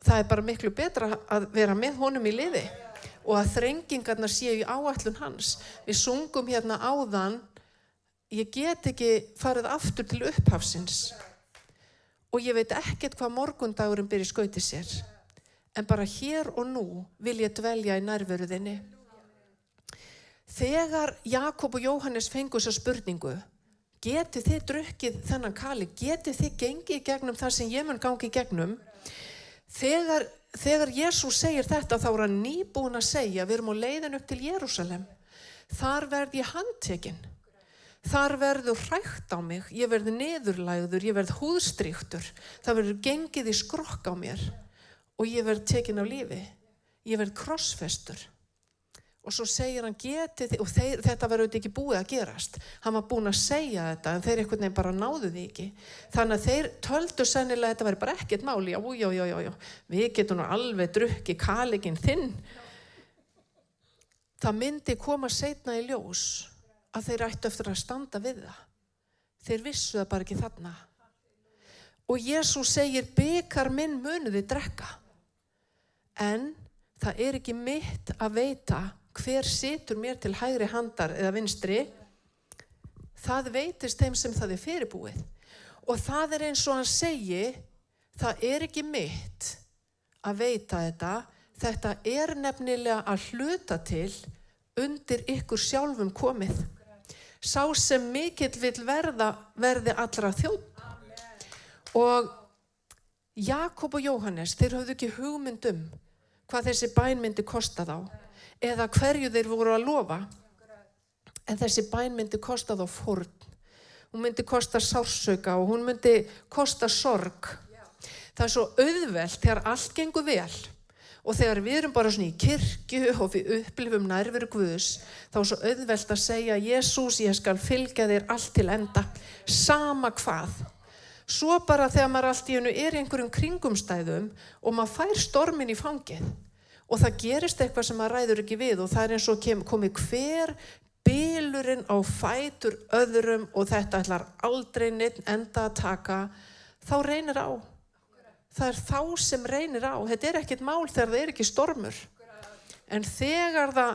Speaker 5: Það bara miklu betra að vera með honum í liði og að þrengingarnar séu í áætlun hans. Við sungum hérna áðan, ég get ekki farið aftur til upphafsins og ég veit ekkert hvað morgundagurinn byrja í skauti sér. En bara hér og nú vil ég dvelja í nærveru þinni. Þegar Jakob og Jóhannes fengu þessa spurningu, getið þið drukkið þennan kaleik, getið þið gengið í gegnum það sem ég mun gangi í gegnum? Þegar Jesús segir þetta, þá hann nýbúinn að segja, við erum á leiðin upp til Jerúsalem. Þar verð ég handtekinn. Þar verður hrækt á mig, ég verð niðurlægður, ég verð húðstrýktur. Það verður gengið í skrokk á mér. Og ég verð tekin af lífi, ég verð krossfestur. Og svo segir hann getið, og þetta var auðvitað ekki búið að gerast. Hann var búinn að segja þetta, en þeir einhvern veginn bara náðu því ekki. Þannig að þeir töldu sennilega að þetta væri bara ekkert máli. Já, við getum nú alveg drukkið kaleikinn þinn. Það myndi koma seinna í ljós að þeir ættu eftir að standa við það. Þeir vissu það bara ekki þarna. Og Jesús segir, bikar minn munuð þið drekka. En það ekki mitt að veita hver situr mér til hægri handar eða vinstri. Það veitist þeim sem það fyrirbúið. Og það eins og hann segi, það ekki mitt að veita þetta. Þetta nefnilega að hluta til undir ykkur sjálfum komið. Sá sem mikill vill verði allra þjónn. Og Jakob og Jóhannes, þeir höfðu ekki hugmynd hvað þessi bæn myndi kosta þá eða hverju þeir voru að lofa. En þessi bæn myndi kosta þá fórn. Hún myndi kosta sársauka og hún myndi kosta sorg. Það svo auðvelt þegar allt gengur vel og þegar við erum bara svona í kirkju og við upplifum nærveru Guðs, þá svo auðvelt að segja, Jesús, ég skal fylgja þér allt til enda, sama hvað. Svo bara þegar maður allt í einu í einhverjum kringumstæðum og maður fær stormin í fangið og það gerist eitthvað sem maður ræður ekki við og það eins og komið hver bylurinn á fætur öðrum og þetta ætlar aldrei neitt enda að taka, þá reynir á. Það þá sem reynir á. Þetta ekkert mál þegar það ekki stormur. En þegar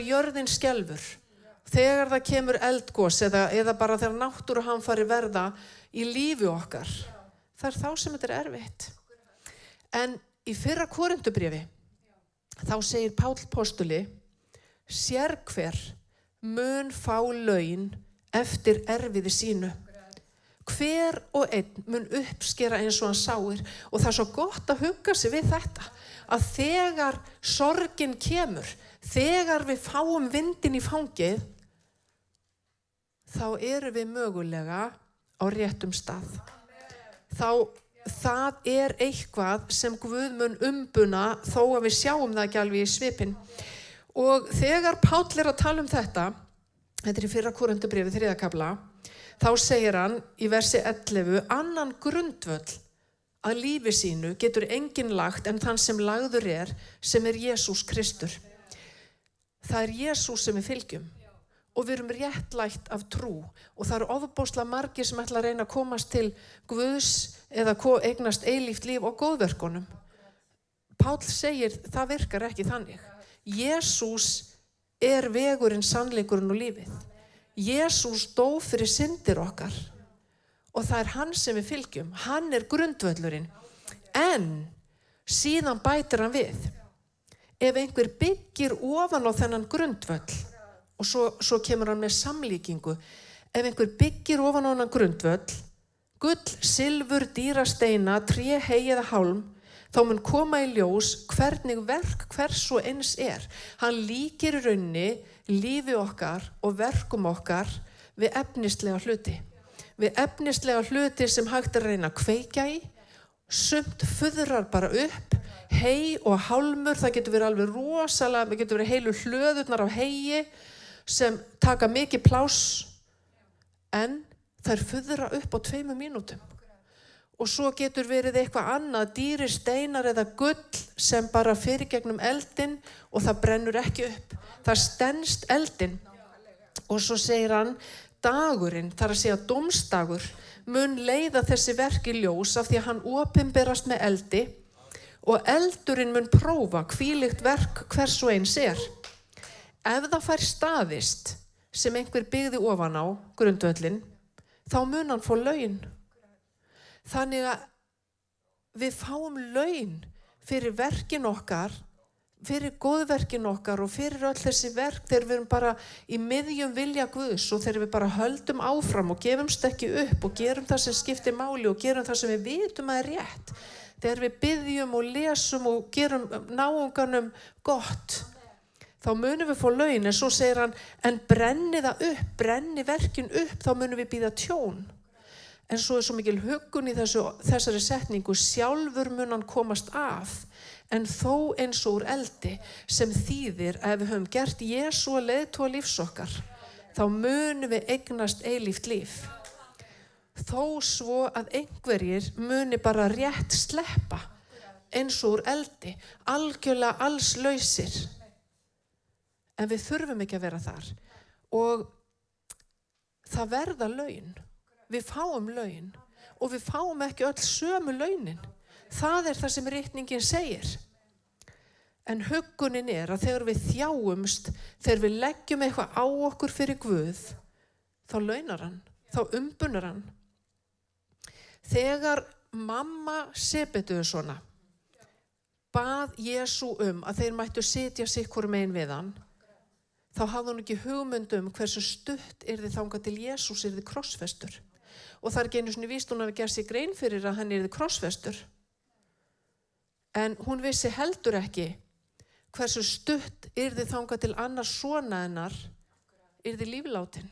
Speaker 5: jörðin skelfur, þegar það kemur eldgos eða bara þegar náttúruhamfarir verða í lífi okkar, það þá sem þetta erfitt. En í fyrra Korintubréfi, þá segir Páll postuli, sérhver mun fá laun eftir erfiði sínu. Hver og einn mun uppskera eins og hann sáir og það svo gott að hugga sig við þetta, að þegar sorgin kemur, þegar við fáum vindin í fangið, þá erum við mögulega á réttum stað. Það eitthvað sem Guð mun umbuna þó að við sjáum það ekki alveg í svipinn. Og þegar Páll að tala um þetta í fyrra Korintubréfi 3. kafla, þá segir hann í versi 11, annan grundvöll að lífi sínu getur enginn lagt en þann sem lagður sem Jesús Kristur. Það Jesús sem við fylgjum. Og við erum réttlætt af trú og það ofboðslega margir sem ætla að reyna að komast til Guðs eða eignast eilíft líf og góðverkunum. Páll segir það virkar ekki þannig. Jesús vegurinn, sannleikurinn og lífið. Jesús dó fyrir syndir okkar og það hann sem við fylgjum. Hann grundvöllurinn. En síðan bætir hann við. Ef einhver byggir ofan á þennan grundvöll, og svo kemur hann með samlíkingu. Ef einhver byggir ofan á hann grundvöll, gull, silfur, dýrasteina, tré, hey eða hálm, þá mun koma í ljós hvernig verk hvers og eins Hann líkir í raunni lífi okkar og verkum okkar við efnislega hluti. Við efnislega hluti sem hægt að reyna að kveikja í sumt fuðrar bara upp, hey og hálmur, það getur verið alveg rosalega, það getur verið heilu hlöðurnar af heyi sem taka mikið pláss, en þær fuðra upp á 2 mínútum. Og svo getur verið eitthvað annað, dýrir steinar eða gull sem bara fyrir gegnum eldin og það brennur ekki upp. Það stenst eldin. Og svo segir hann, dagurinn, þar að segja dómsdagur, mun leiða þessi verk í ljós af því að hann opinberast með eldi og eldurinn mun prófa hvílíkt verk hvers og eins er. Ef það fær staðist sem einhver byggði ofan á grundvöllin, þá mun hann fá laun. Þannig að við fáum laun fyrir verkin okkar, fyrir góðverkin okkar og fyrir öll þessi verk þegar við erum bara í miðjum vilja Guðs og þegar við bara höldum áfram og gefumst ekki upp og gerum það sem skiptir máli og gerum það sem við vitum að er rétt. Þegar við biðjum og lesum og gerum náunganum gott, þá munum við fá laun, en svo segir hann, en brenni það upp, brenni verkin upp, þá munum við bíða tjón. En svo svo mikil huggun í þessari setningu, sjálfur mun hann komast af, en þó eins og úr eldi, sem þýðir að ef við höfum gert Jesú að leiðtoga lífs okkar, þá munum við eignast eilíft líf. Þó svo að einhverjir muni bara rétt sleppa, eins og úr eldi, algjörlega alls lausir. En við þurfum ekki að vera þar. Og það verða laun. Við fáum laun. Og við fáum ekki öll sömu launin. Það er það sem ritningin segir. En huggunin er að þegar við þjáumst, þegar við leggjum eitthvað á okkur fyrir Guð, þá launar hann, þá umbunar hann. Þegar mamma Sebedusona bað Jesú að þeir mættu sitja sikkur megin við hann, þá hafði hún ekki hugmynd hversu stutt yrði þangað til Jesús yrði krossfestur. Og það er ekki einu sinni víst hún hafi gert sér grein fyrir að hann yrði krossfestur. En hún vissi heldur ekki hversu stutt yrði þangað til annars sona hennar yrði líflátin.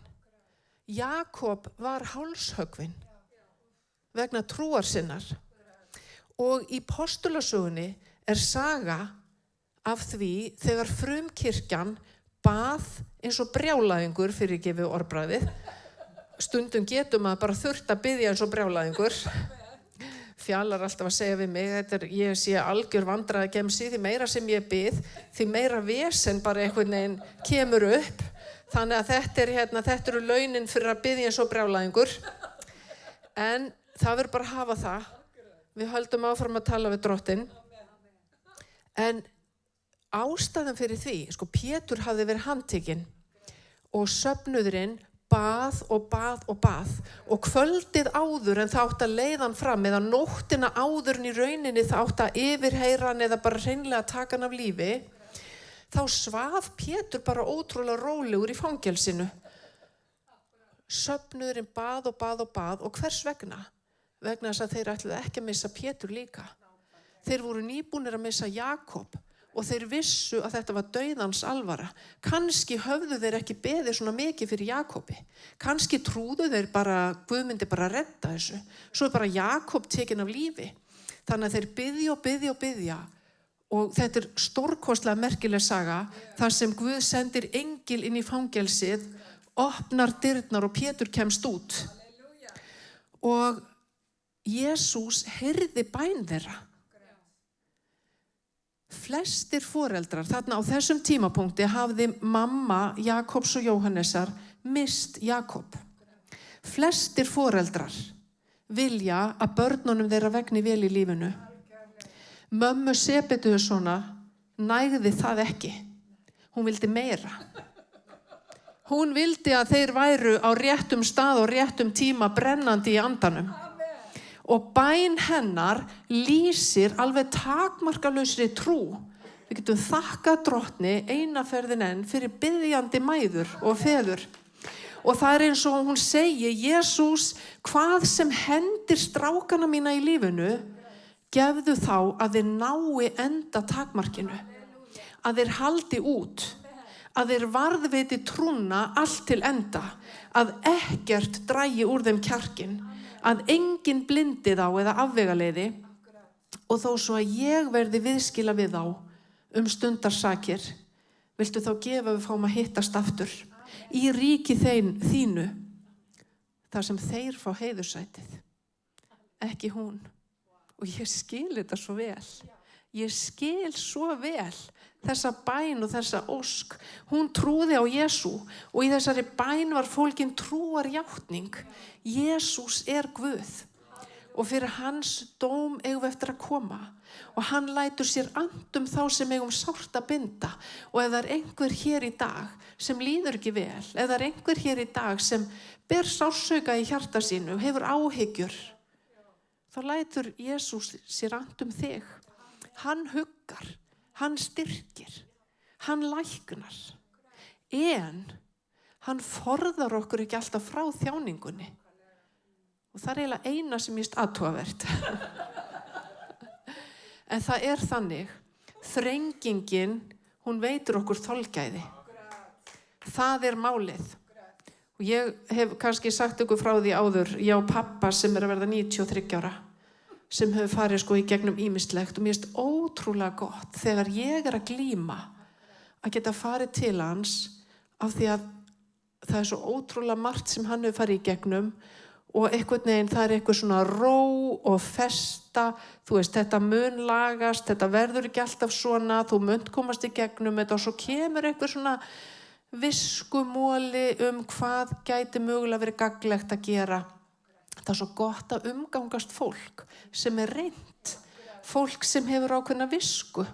Speaker 5: Jakob var hálshöggvinn vegna trúar sinnar. Og í postulasögunni er saga af því þegar frumkirkjan bað eins og brjálæðingur, fyrir ekki við orðbragðið. Stundum getum að bara þurft að biðja eins og brjálæðingur. Fjallar alltaf að segja við mig, ég sé algjör vandræðagemsi, því meira sem ég bið, því meira vesen bara einhvern veginn kemur upp. Þannig að þetta eru launin fyrir að biðja eins og brjálæðingur. En það verður bara að hafa það. Við höldum áfram að tala við Drottinn. En ástæðan fyrir því, Pétur hafði verið handtekinn og söfnuðurinn bað og bað og bað og kvöldið áður en það átti að leiða hann fram eða nóttina áður en í rauninni það átti að yfirheyra hann eða bara hreinlega taka hann af lífi, þá svaf Pétur bara ótrúlega rólegur í fangelsinu. Söfnuðurinn bað og bað og bað og hvers vegna? Vegna þess að þeir ætluðu ekki að missa Pétur líka. Þeir voru nýbúnir að missa Jakob og þeir vissu að þetta var dauðans alvara. Kannski höfðu þeir ekki beðið svona mikið fyrir Jakobi. Kannski trúðu þeir bara, Guð myndi bara redda þessu. Svo er bara Jakob tekinn af lífi. Þannig að þeir biðja og biðja. Og þetta er stórkostlega merkileg saga, þar sem Guð sendir engil inn í fangelsið, opnar dyrnar og Pétur kemst út. Og Jesús heyrði bæn þeirra. Flestir foreldrar, þarna á þessum tímapunkti hafði mamma Jakobs og Jóhannesar mist Jakob. Flestir foreldrar vilja að börnunum þeirra vegni vel í lífinu. Mömmu Sebedusona nægði það ekki. Hún vildi meira. Hún vildi að þeir væru á réttum stað og réttum tíma brennandi í andanum. Og bæn hennar lýsir alveg takmarkalausri trú. Við getum þakkað Drottni eina ferðin enn fyrir biðjandi mæður og feður. Og það er eins og hún segi, Jesús, hvað sem hendir strákana mína í lífinu, gefðu þá að þeir nái enda takmarkinu. Að þeir haldi út. Að þeir varðveiti trúna allt til enda. Að ekkert dragi úr þeim kjarkinn. Að enginn blindi þá eða afvegaleiði og þó svo að ég verði viðskila við þá stundarsakir, viltu þá gefa við fáum að hittast aftur í ríki þínu, þar sem þeir fá heiðursætið, ekki hún. Og ég skil þetta svo vel. Ég skil svo vel þessa bæn og þessa ósk. Hún trúði á Jesú og í þessari bæn var fólkin trúarjátning. Jesús Guð og fyrir hans dóm eigum við eftir að koma. Og hann lætur sér and þá sem eigum sárt að binda. Og ef það einhver hér í dag sem líður ekki vel, ef það einhver hér í dag sem ber sársauka í hjarta sínu, hefur áhyggjur, þá lætur Jesús sér and þig. Hann huggar, hann styrkir, hann læknar. En hann forðar okkur ekki alltaf frá þjáningunni. Og það eiginlega eina sem ég athugavert. En það þannig, þrengingin, hún veitir okkur þolgæði. Það málið. Og ég hef kannski sagt ykkur frá því áður, ég á pappa sem að verða 93 ára, sem hefur farið í gegnum ýmislegt og mér finnst ótrúlega gott þegar ég að glíma að geta farið til hans af því að það svo ótrúlega margt sem hann hefur farið í gegnum og einhvern veginn það eitthvað svona ró og festa, þú veist, þetta mun lagast, þetta verður ekki alltaf svona, þú munt komast í gegnum þetta og svo kemur eitthvað svona viskumóli hvað gæti mögulega verið gagnlegt að gera. Það svo gott að umgangast fólk sem reynt, fólk sem hefur ákveðna visku.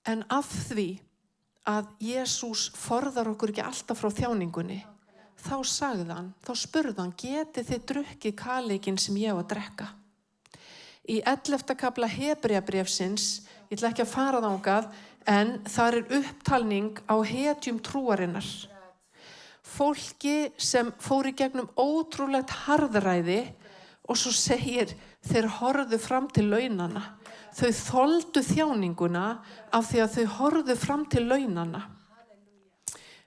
Speaker 5: En af því að Jesús forðar okkur ekki alltaf frá þjáningunni, þá sagði hann, þá spurði hann, getið þið drukkið kaleikin sem ég á að drekka? Í 11. kafla Hebreabréfsins, ég ætla ekki að fara þangað, en þar upptalning á hetjum trúarinnar. Fólki sem fór í gegnum ótrúlegt harðræði og svo segir, þeir horfðu fram til launana. Þau þoldu þjáninguna af því að þau horfðu fram til launana.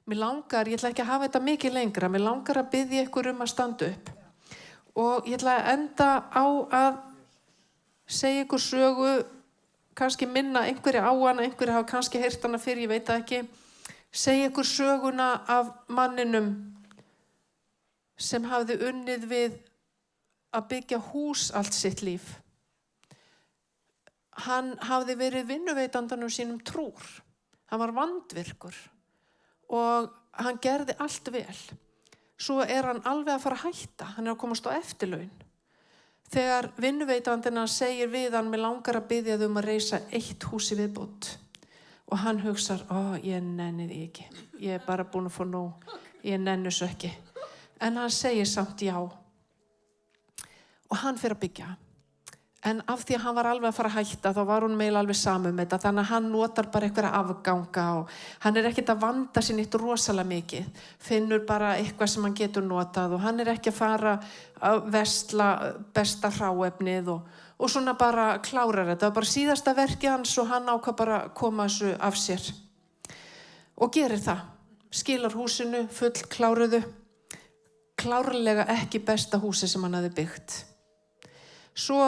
Speaker 5: Mér langar, ég ætla ekki að hafa þetta mikið lengra, mér langar að biðja ykkur að standa upp. Og ég ætla að enda á að segja ykkur sögu, kannski minna einhverju á hana, einhverju hafa kannski heyrt hana fyrir, ég veit það ekki. Segja ykkur söguna af manninum sem hafði unnið við að byggja hús allt sitt líf. Hann hafði verið vinnuveitandanum sínum trúr. Hann var vandvirkur og hann gerði allt vel. Svo hann alveg að fara að hætta, hann að komast á eftirlaun. Þegar vinnuveitandina segir við hann, mig langar að biðja þau að reisa 1 hús í viðbót. Og hann hugsar, ég nenni því ekki. Ég bara búin að fá nóg. Ég nenni þessu ekki. En hann segir samt já. Og hann fer að byggja. En af því að hann var alveg að fara að hætta, þá var hún meil alveg samum þetta. Þannig að hann notar bara einhverja afganga og hann ekkert að vanda sér nýtt rosalega mikið. Finnur bara eitthvað sem hann getur notað og hann ekki að fara að versla besta hráefnið og svona bara klárar þetta. Það var bara síðasta verkið hans og hann ákvað bara að koma þessu af sér. Og gerir það. Skilar húsinu, full kláruðu. Klárlega ekki besta húsi sem hann hafði byggt. Svo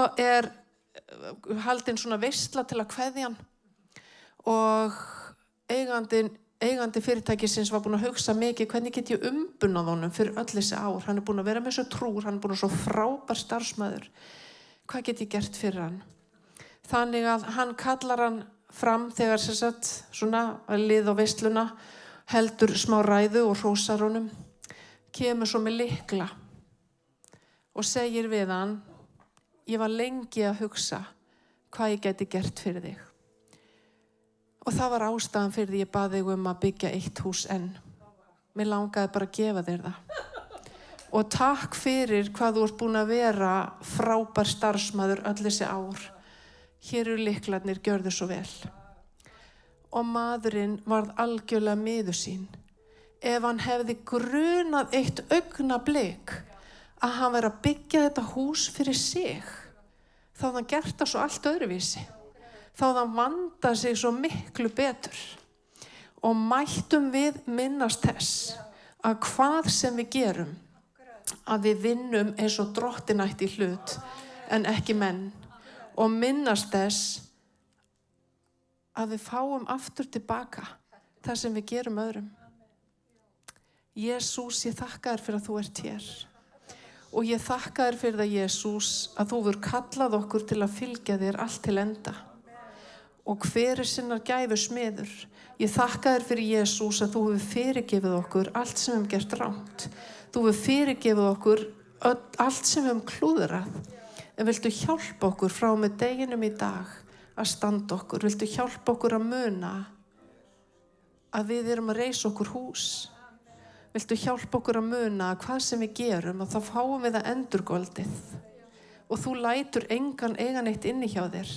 Speaker 5: haldin svona veisla til að kveðja hann og eigandi fyrirtækisins var búin að hugsa mikið hvernig get ég umbunað honum fyrir öll þessi ár. Hann búin að vera með svo trúr, hann búin að svo frábær starfsmaður. Hvað get ég gert fyrir hann? Þannig að hann kallar hann fram þegar svona lið á veisluna, heldur smá ræðu og hrósar honum, kemur svo með lykla og segir við hann, ég var lengi að hugsa hvað ég geti gert fyrir þig. Og það var ástæðan fyrir því ég bað þig að byggja 1 hús enn. Mér langaði bara að gefa þér það. Og takk fyrir hvað þú ert búin að vera frábær starfsmaður öll þessi ár. Hér lyklarnir, gjörðu svo vel. Og maðurinn varð algjörlega miður sín. Ef hann hefði grunað 1 augnablik að hann væri að byggja þetta hús fyrir sig, þá hafði hann gert það svo allt öðruvísi. Þá hafði hann vandað sig svo miklu betur. Og mættum við minnast þess að hvað sem við gerum, að við vinnum eins og drottin ætti í hlut, en ekki menn og minnast þess að við fáum aftur tilbaka það sem við gerum öðrum. Jesús, ég þakka þér fyrir að þú ert hér og ég þakka þér fyrir það, Jesús, að þú hefur kallað okkur til að fylgja þér allt til enda og hver sinnar gæfu smiður. Ég þakka þér fyrir, Jesús, að þú hefur fyrirgefið okkur allt sem við hefum gert rangt. Þú hefur fyrirgefið okkur allt sem við hefum klúðrað. En viltu hjálpa okkur frá með deginum í dag að standa okkur? Viltu hjálpa okkur að muna að við erum að reisa okkur hús? Viltu hjálpa okkur að muna að hvað sem við gerum og þá fáum við það endurgoldið og þú lætur engan eiga neitt inni hjá þér.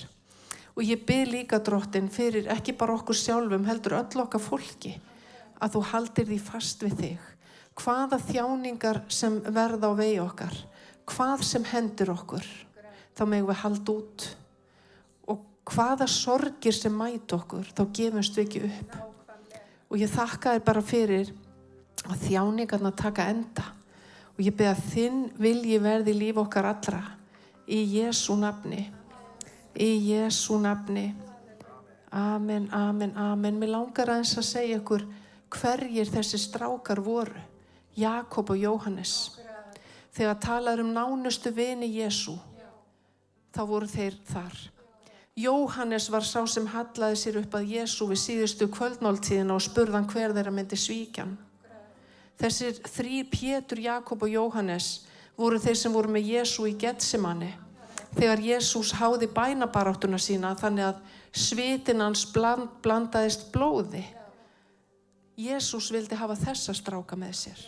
Speaker 5: Og ég bið líka, Drottinn, fyrir ekki bara okkur sjálfum, heldur öll okkar fólki, að þú haldir því fast við þig. Hvaða þjáningar sem verða á vegi okkar, hvað sem hendur okkur, þá megum við halda út. Og hvaða sorgir sem mæta okkur, þá gefumst við ekki upp. Og ég þakka þér bara fyrir að þjáningarna taka enda. Og ég bið að þinn vilji verði í líf okkar allra, í Jesú nafni. Í Jesú nafni. Amen, amen, amen. Mér langar aðeins að segja ykkur hverjir þessi strákar voru. Jakob og Jóhannes. Þegar talaður nánustu vini Jesú, þá voru þeir þar. Jóhannes var sá sem hallaði sér upp að Jesú við síðustu kvöldmáltíðina og spurði hann hver þeirra myndi svíkja hann. Þessir þrír, Pétur, Jakob og Jóhannes, voru þeir sem voru með Jesú í Getsemani. Þegar Jesús háði bænabaráttuna sína þannig að svitin hans blandaðist blóði. Jesús vildi hafa þessa stráka með sér.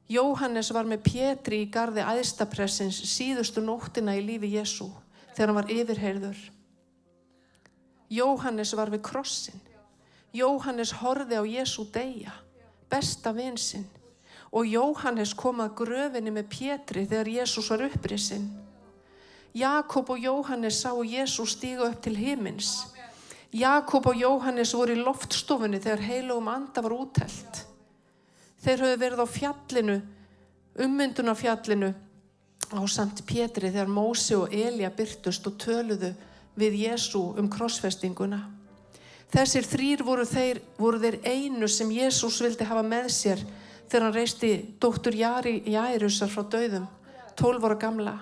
Speaker 5: Jóhannes var með Pétri í garði æðstapressins síðustu nóttina í lífi Jesú þegar hann var yfirheyrður. Jóhannes var við krossin. Jóhannes horfði á Jesú deyja, besta vin sinn. Og Jóhannes kom að gröfinni með Pétri þegar Jesús var upprisinn. Jakob og Jóhannes sáu Jesú stíga upp til himins. Jakob og Jóhannes voru í loftstofunni þegar heilugum anda var útelt. Þeir höfðu verið á fjallinu, ummyndunarfjallinu á samt Pétri þegar Móse og Elía birtust og töluðu við Jesú krossfestinguna. Þessir þrír voru þeir einu sem Jesús vildi hafa með sér þegar hann reisti dóttur Jairusar frá dauðum, 12 ára gamla.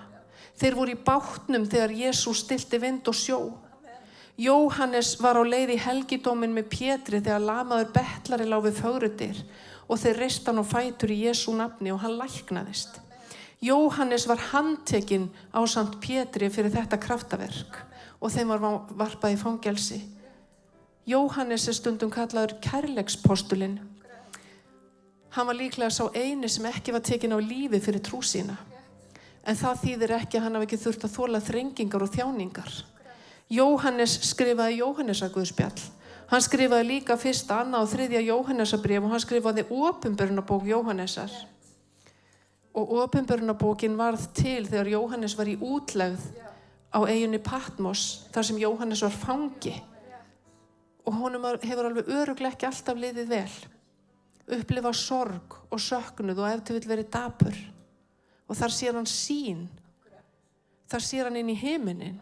Speaker 5: Þeir voru í bátnum þegar Jesús stillti vind og sjó. Jóhannes var á leið í helgidóminn með Pétri þegar lamaður betlari lá við fögrudyr og þeir reistu hann á fætur í Jesú nafni og hann læknaðist. Jóhannes var handtekinn ásamt Pétri fyrir þetta kraftaverk og þeim var varpað í fangelsi. Jóhannes stundum kallaður kærleikspostulinn. Hann var líklega sá eini sem ekki var tekinn á lífi fyrir trú sína. En það þýðir ekki að hann hafi ekki þurft að þola þrengingar og þjáningar. Jóhannes skrifaði Jóhannesarguðspjall. Hann skrifaði líka 1., 2. og 3. Jóhannesarbréf og hann skrifaði opinberunarbók Jóhannesar. Og opinberunarbókin varð til þegar Jóhannes var í útlegð á eyjunni Patmos, þar sem Jóhannes var fangi. Og honum hefur alveg örugglega ekki alltaf liðið vel. Upplifa sorg og söknuð og ef til vill verið dapur. Og þar sér hann sýn. Þar sér hann inn í himinin.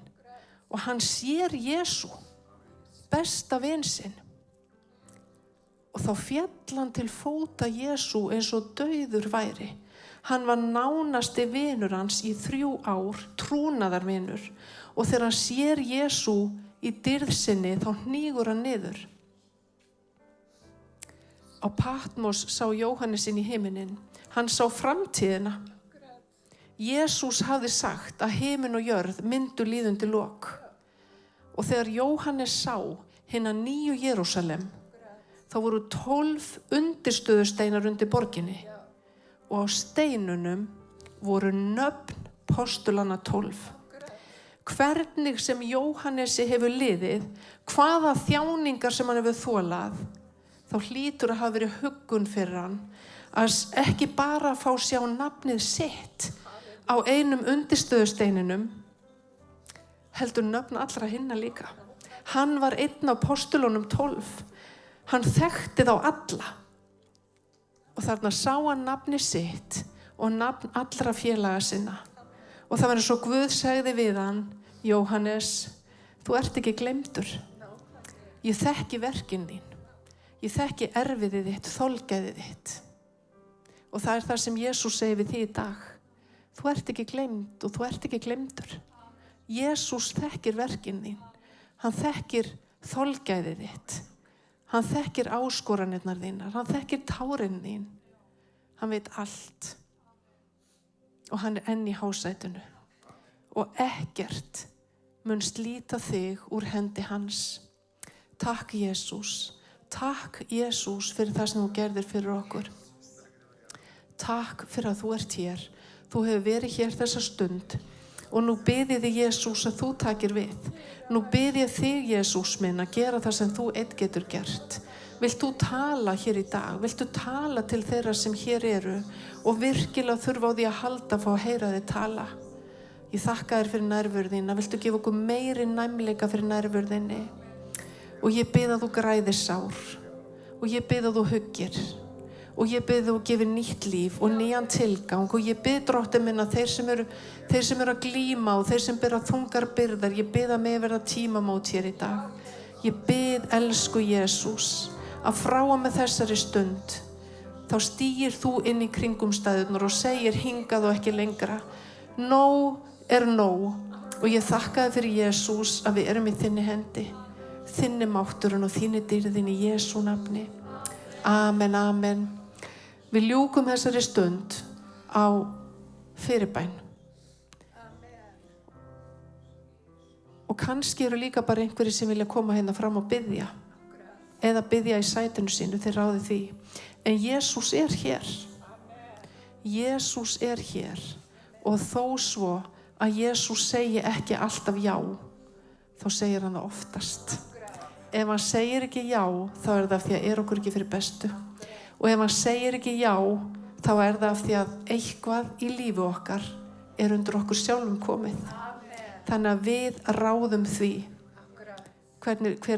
Speaker 5: Og hann sér Jesú, besta vin sinn. Og þá féll hann til fóta Jesú eins og dauður væri. Hann var nánasti vinur hans í 3 ár, trúnaðarvinur. Og þegar hann sér Jesú í dýrð sinni, þá hnígur hann niður. Á Patmos sá Jóhannes inn í himinin. Hann sá framtíðina. Jesús hafði sagt að himin og jörð myndu líðundi lok. Og þegar Jóhannes sá hina nýju Jerúsalem, þá voru 12 undirstöðusteinar undir borginni. Og á steinunum voru nöfn postulanna 12. Hvernig sem Jóhannesi hefur liðið, hvaða þjáningar sem hann hefur þolað, þá hlýtur að hafa verið huggun fyrir hann að ekki bara fá sjá nafnið sitt á einum undirstöðusteininum, heldur nöfn allra hinna líka. Hann var einn af postulunum 12. Hann þekkti þá alla. Og þarna sá hann nafni sitt og nafn allra félaga sinna. Og það var eins og Guð segði við hann, Jóhannes, þú ert ekki gleymdur. Ég þekki verkin þín. Ég þekki erfiðið þitt, þolgæðið þitt. Og það er það sem Jesús segir við þig í dag. Þú ert ekki gleymd og þú ert ekki gleymdur. Jesús þekkir verkin þín. Hann þekkir þolgæðið þitt. Hann þekkir áskoranirnar þínar. Hann þekkir tárin þín. Hann veit allt. Og hann er enn í hásætinu. Og ekkert mun slíta þig úr hendi hans. Takk Jesús. Takk Jesús fyrir það sem þú gerðir fyrir okkur. Takk fyrir að þú ert hér. Þú hefur verið hér þessa stund. Og nú bið ég þig Jesús að þú takir við. Nú bið ég þig Jesús minn að gera það sem þú einn getur gert. Vilt þú tala hér í dag? Vilt þú tala til þeirra sem hér eru og virkilega þurfa á því að halda að fá að heyra þig tala? Ég þakka þér fyrir nærvörðina. Viltu gefa okkur meiri næmleika fyrir nærvörðinni? Og ég bið að þú græðir sár. Og ég bið að þú huggir. Og ég bið að þú gefir nýtt líf og nýjan tilgang. Og ég bið Drottinn minn að þeir sem eru að glíma og þeir sem bera þungar byrðar, ég bið að mig verða tímamót hér í dag. Ég bið, elsku Jesús, að frá og með þessari stund þá stígir þú inn í kringumstæðurnar og segir hingað og ekki lengra. Nóg er nóg. Og ég þakka þér fyrir Jesús að við erum í þinni hendi. Þinni mátturinn og þinni dýrðin í Jesú nafni. Amen, amen. Við ljúkum þessari stund á fyrirbæn. Og kannski eru líka bara einhverjir sem vilja koma hérna fram og biðja. Eða biðja í sætinu sínu, þeir ráði því. En Jesús er hér. Jesús er hér. Og þó svo að Jesús segi ekki alltaf já, þá segir hann það oftast. Ef hann segir ekki já, þá er það af því að okkur ekki fyrir bestu. Og ef hann segir ekki já, þá er það af því að eitthvað í lífi okkar er undir okkur sjálfum komið. Þannig að við ráðum því hver